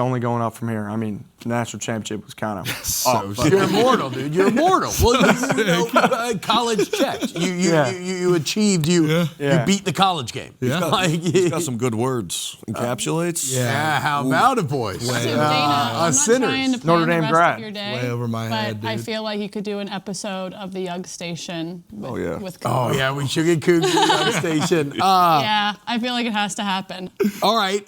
only going up from here. I mean, the national championship was kind of You're immortal, dude. You're immortal. Well, college checked. You achieved. You beat the college game. Yeah. He's got some good words. Encapsulates. Yeah. How about it, boys? So Dana, I'm not trying to plan Notre Dame the rest grad. of your day, Way over my head, but I dude. feel like you could do an episode of the Yug Station with Oh, yeah, we should get Coogan on the station. yeah, I feel like it has to happen. All right,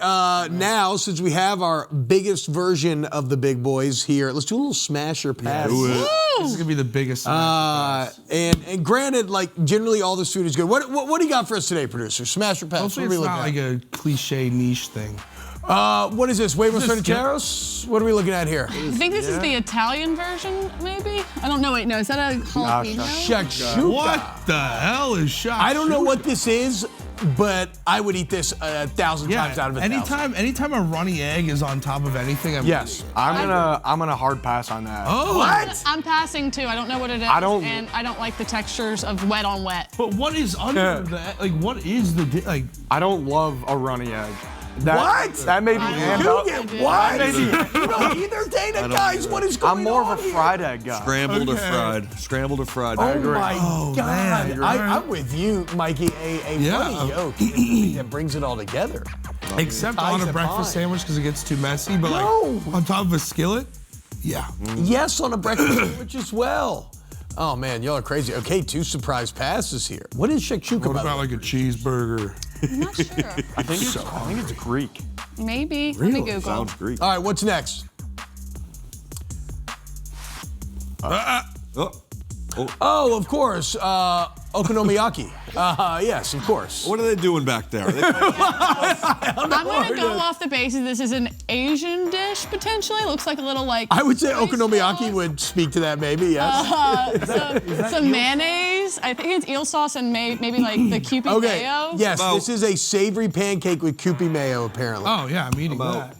now, since we have our biggest version of the big boys here, let's do a little smash or pass. This is going to be the biggest. And granted, like, generally all this food is good. What do you got for us today, producer? Smash or pass? Hopefully What are we it's not looking like a cliche niche thing. at? What is this? Huevos rancheros? What are we looking at here? I think this is the Italian version, maybe? I don't know. Wait, no. Is that a jalapeno? Shakshuka. What the hell is shakshuka? I don't know what this is, but I would eat this 1,000 times out of 1,000. Anytime a runny egg is on top of anything, I'm I'm gonna hard pass on that. Oh, What? I'm passing too. I don't know what it is. And I don't like the textures of wet on wet. But what is under that? Like, what is the I don't love a runny egg. What? That may be hand up. Coogan, what? You don't either, Dana, guys. What is going on? I'm more of a here? fried egg guy. Scrambled or fried. Scrambled or fried. Oh my God! man, I'm with you, Mikey. A funny yolk that brings it all together. Except on a breakfast sandwich because it gets too messy. But like on top of a skillet, yeah. Yes, on a breakfast sandwich as well. Oh man, y'all are crazy. Okay, 2 surprise passes here. What is shakshuka? What about like a cheeseburger? I'm not sure. I think it's Greek. Maybe. Let me Google. Sounds Greek. All right, what's next? Oh, of course, okonomiyaki. Yes, of course. What are they doing back there? I'm going to go off the basis this is an Asian dish, potentially. It looks like a little like... I would say soy okonomiyaki sauce. would speak to that, maybe, yes. Some mayonnaise. I think it's eel sauce and maybe like the Kewpie Okay, mayo. yes, this is a savory pancake with Kewpie mayo, apparently. Oh yeah, I'm eating that.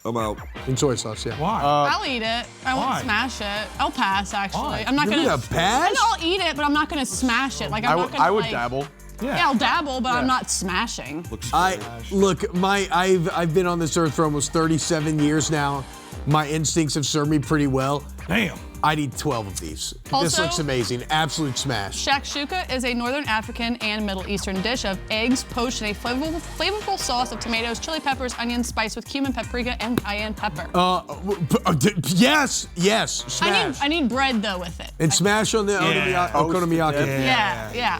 I'm out. And soy sauce, yeah. Why? I'll eat it. I Why? won't smash it. I'll pass, actually. Why? I'm not You're gonna pass? I'll eat it, but I'm not gonna smash it. Like I'm not gonna. I would like, dabble. Yeah, I'll dabble, but I'm not smashing. Look, I've been on this earth for almost 37 years now. My instincts have served me pretty well. Damn. I'd eat 12 of these. This Also- looks amazing. Absolute smash. Shakshuka is a Northern African and Middle Eastern dish of eggs poached in a flavorful sauce of tomatoes, chili peppers, onions, spiced with cumin, paprika, and cayenne pepper. Yes, smash. I need bread though with it. And smash on the okonomiyaki. Yeah.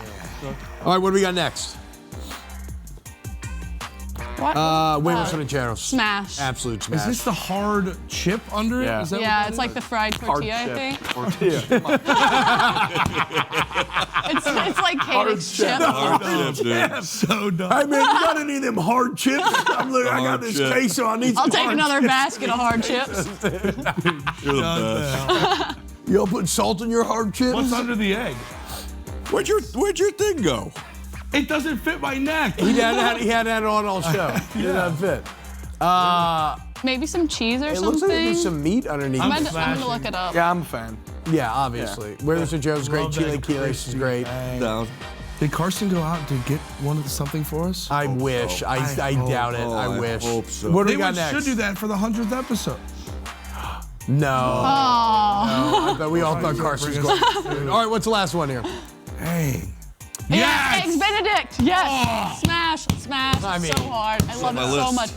All right, what do we got next? What? Huevos rancheros. Smash. Absolute smash. Is this the hard chip under it? Yeah. Is that Yeah, what it's that like the fried Hard tortilla, I chip. think. Tortilla. It's like Katic's chip. Hard chip, dude. is? So dumb. Hey man, you got any of them hard chips? I got hard this chip. queso. I need I'll some take hard another basket of hard chips. You're the best. Y'all put salt in your hard chips? What's under the egg? Where'd your thing go? It doesn't fit my neck. He had that on all show. It doesn't fit. Maybe some cheese or It something. looks like there's some meat underneath. I'm it. gonna look it up. Yeah, I'm a fan. Yeah, obviously. Huevos rancheros is great. Love Chile that quiles is great. Down. Did Carson go out to get something for us? I wish. I doubt it. I wish. hope so. What do They we got next? should do that for the 100th episode. No. Oh. I bet we all thought Carson was going. All right, what's the last one here? Dang. Yes! Eggs Benedict! Yes! Smash! I mean, so hard. I love it so much.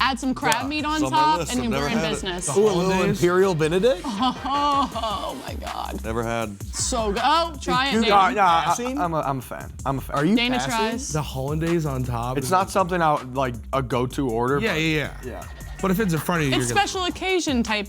Add some crab meat on It's on my top, list. and I've we're never in had it. business. Ooh, a little Imperial Benedict? Oh my God. Never had. So good. Oh, try it, Dude, Dana. Yeah, I'm a fan. Are you Dana passing? tries. The hollandaise on top. It's not something I would, like a go-to order. Yeah. But if it's in front of you, It's you're gonna, special occasion type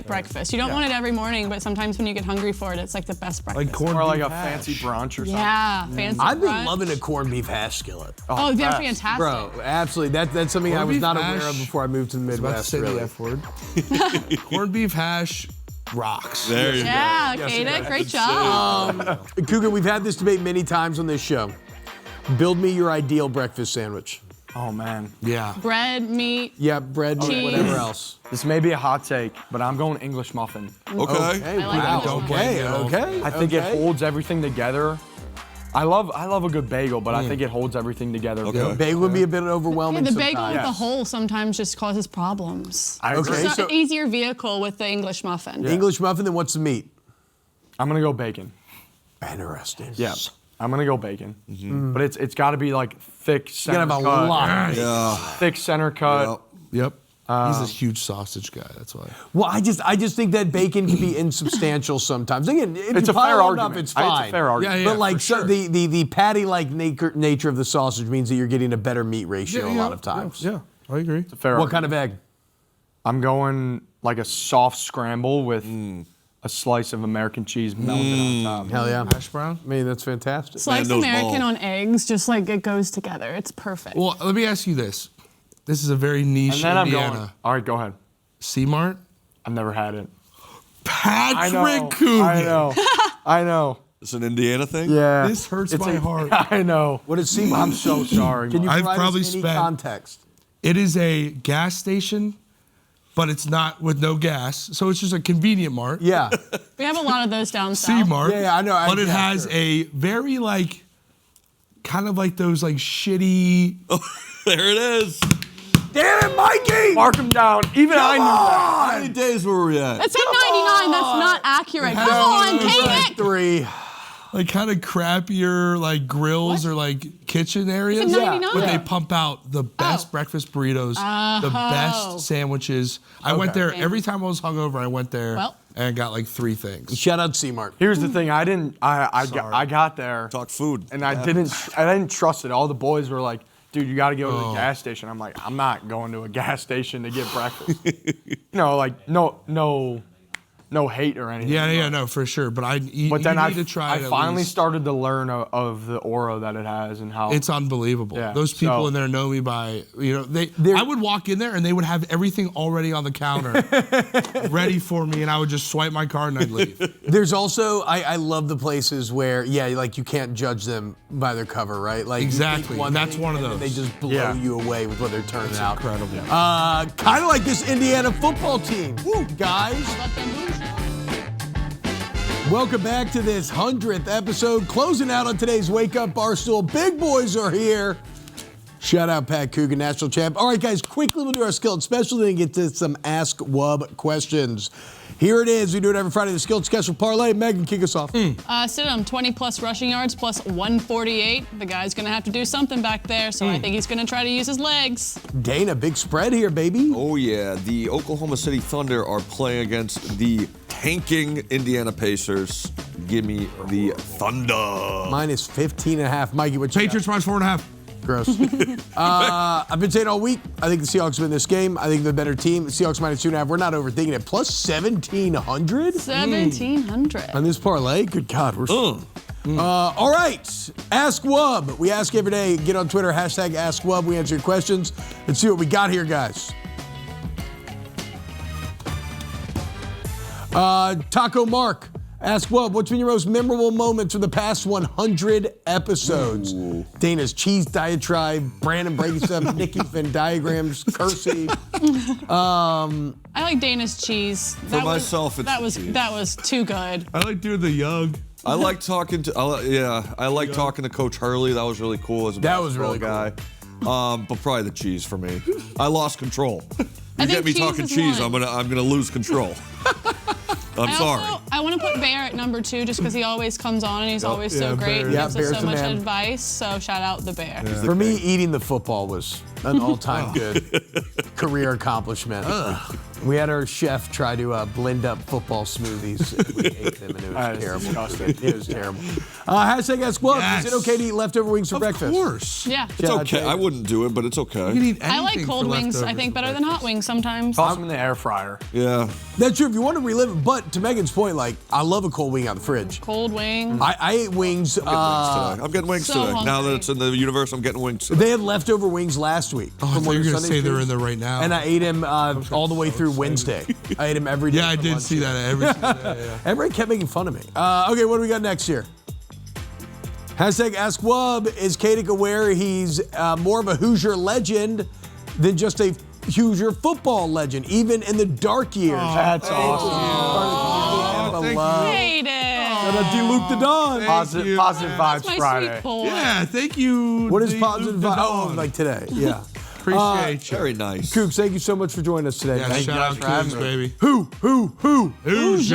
breakfast. You don't want it every morning, but sometimes when you get hungry for it, it's like the best breakfast. like corned Or like beef a hash. fancy brunch or something. Yeah, fancy I've been brunch. loving a corned beef hash skillet. Oh, they're best. fantastic. Bro, absolutely. That's something I Corned was beef not hash. aware of before I moved to the I was about to Midwest. say the Really. F word. Corned beef hash rocks. There you Yeah, Katic, great job. Coogan, we've had this debate many times on this show. Build me your ideal breakfast sandwich. Oh man, Yeah. Bread, meat. Yeah, bread, Cheese. whatever else. this may be a hot take, but I'm going English muffin. go. Okay. Hey, I like wow. English Okay, muffin. okay. I think it okay. holds everything together. I love a good bagel, but I think it holds everything together. Okay. Bagel would be a bit Yeah, overwhelming the bagel sometimes. with the hole sometimes just causes problems. I agree. Okay. It's so- an easier vehicle with the English muffin. English muffin, then what's the meat? I'm gonna go bacon. Interesting. Yeah, I'm gonna go bacon. But it's got to be like thick You center gotta have a cut. lot. Yeah. Thick center cut. Yep. He's a huge sausage guy. That's why. Well, I just think that bacon can be insubstantial sometimes. Again, if It's you a fair pile argument. enough, it's It's a fine. fair argument. Yeah, but like for sure. the patty-like nature of the sausage means that you're getting a better meat ratio a lot of times. Yeah, I agree. Fair What argument. kind of egg? I'm going like a soft scramble with a slice of American cheese melted on top. Hell yeah. Hash brown? I mean, that's fantastic. Sliced knows American ball. on eggs, just like it goes together. It's perfect. Well, let me ask you this. This is a very niche And then I'm Indiana. going. All right, go ahead. C-Mart? I've never had it. Patrick I know. Coogan. I know. I know. It's an Indiana thing? Yeah. This hurts It's my a- heart. I know. What is C-Mart? I'm so sorry. Can you I've provide probably us any spent- context? It is a gas station, but it's not with no gas. So it's just a convenient mart. Yeah. we have a lot of those down south. C-Mart. Yeah, I know. But it Yeah, has sure. a very like, kind of like those like shitty. There it is. Damn it, Mikey! Mark him down. Even I knew that. How many days were we at? It's at 99. That's not accurate. Come on, Katic. 3. Like kind of crappier like grills or like kitchen areas. It's a 99. But they pump out the best breakfast burritos, the best sandwiches. I went there every time I was hungover. I went there Well. and got like 3 things. Shout out C-Mart. Here's the thing. I got there Talk food. and I didn't trust it. All the boys were like, dude, you got to go to the gas station. I'm like, I'm not going to a gas station to get breakfast. Like no hate or anything. Yeah, no, for sure. But But you then need to try it I at finally least. started to learn of the aura that it has and how It's unbelievable. Yeah, Those people so- in there know me by, I would walk in there and they would have everything already on the counter ready for me and I would just swipe my card and I'd leave. There's also, I love the places where, like you can't judge them by their cover, right? Like you think Exactly, and that's thing one of and then those. They just blow Yeah. you away with what they're turning out. Incredible. Kind of like this Indiana football team. Woo, guys. Welcome back to this 100th episode. Closing out on today's Wake Up Barstool. Big boys are here. Shout out Pat Coogan, national champ. All right, guys, quickly we'll do our Skillet special, then get to some Ask Wub questions. Here it is. We do it every Friday. The Skillet special parlay. Megan, kick us off. Stidham, 20 plus rushing yards plus 148. The guy's going to have to do something back there, so I think he's going to try to use his legs. Dana, big spread here, baby. Oh, yeah. The Oklahoma City Thunder are playing against the tanking Indiana Pacers. Give me the Thunder. Minus 15.5. Mikey, what you got? Patriots minus 4.5. Gross. I've been saying all week, I think the Seahawks win this game. I think they're the better team. The Seahawks minus 2.5. We're not overthinking it. Plus 1,700 1,700. on this parlay. Good God, we're. All right, Ask Wub. We ask every day. Get on Twitter, hashtag Ask Wub. We answer your questions. Let's see what we got here, guys. Taco Mark. Ask Wub, what's been your most memorable moments from the past 100 episodes? Ooh. Dana's cheese diatribe, Brandon breaking stuff, Nikki Venn diagrams, Kersey. I like Dana's cheese. myself, it's that the was cheese. that was too good. I like doing the young. I like talking to, I like talking to Coach Hurley. That was really cool as a That was basketball really guy. But probably the cheese for me. I lost control. You I get think me cheese talking is cheese, one. I'm gonna lose control. I'm sorry. I I want to put Bear at number 2 just because he always comes on and he's always so great. He gives us so much advice. So shout out the Bear. Yeah. For me, eating the football was an all-time good career accomplishment. We had our chef try to blend up football smoothies. We ate them, and it was terrible. It was terrible. Hashtag Ask Wub. Yes. Is it okay to eat leftover wings for breakfast? Of course. Yeah. It's okay. I wouldn't do it, but it's okay. You can eat I like cold wings, I think, better than hot wings sometimes. Toss them in the air fryer. Yeah. That's true if you want to relive it. But to Megan's point, like, I love a cold wing out of the fridge. Cold wing. I ate wings. I'm getting wings today. Hungry. Now that it's in the universe, I'm getting wings today. They had leftover wings last week. Oh, I thought you were going to say they're in there right now. And I ate them all the way through Wednesday. I ate them every day. Yeah, I did see that every single day. Yeah. Everybody kept making fun of me. Okay, what do we got next here? Hashtag Ask Wub. Is Katic aware he's more of a Hoosier legend than just a Hoosier football legend, even in the dark years? That's awesome. Thank you. Luke the Don. Positive vibes That's Friday. Yeah, thank you. What is positive vibes? Oh, like today. Yeah. Appreciate you. Very nice. Kooks, thank you so much for joining us today. Yeah, man. shout out Kooks, baby. Hoosiers,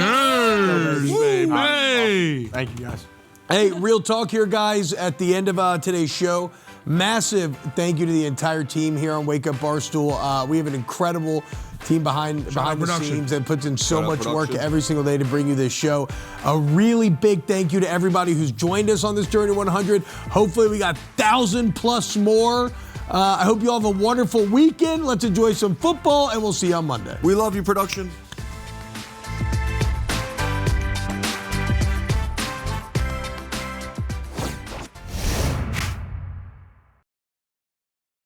baby. Hey. Thank you, guys. Hey, real talk here, guys, at the end of today's show. Massive thank you to the entire team here on Wake Up Barstool. We have an incredible team behind the scenes that puts in so much work every single day to bring you this show. A really big thank you to everybody who's joined us on this journey to 100. Hopefully we got 1,000 plus more. I hope you all have a wonderful weekend. Let's enjoy some football, and we'll see you on Monday. We love you, production.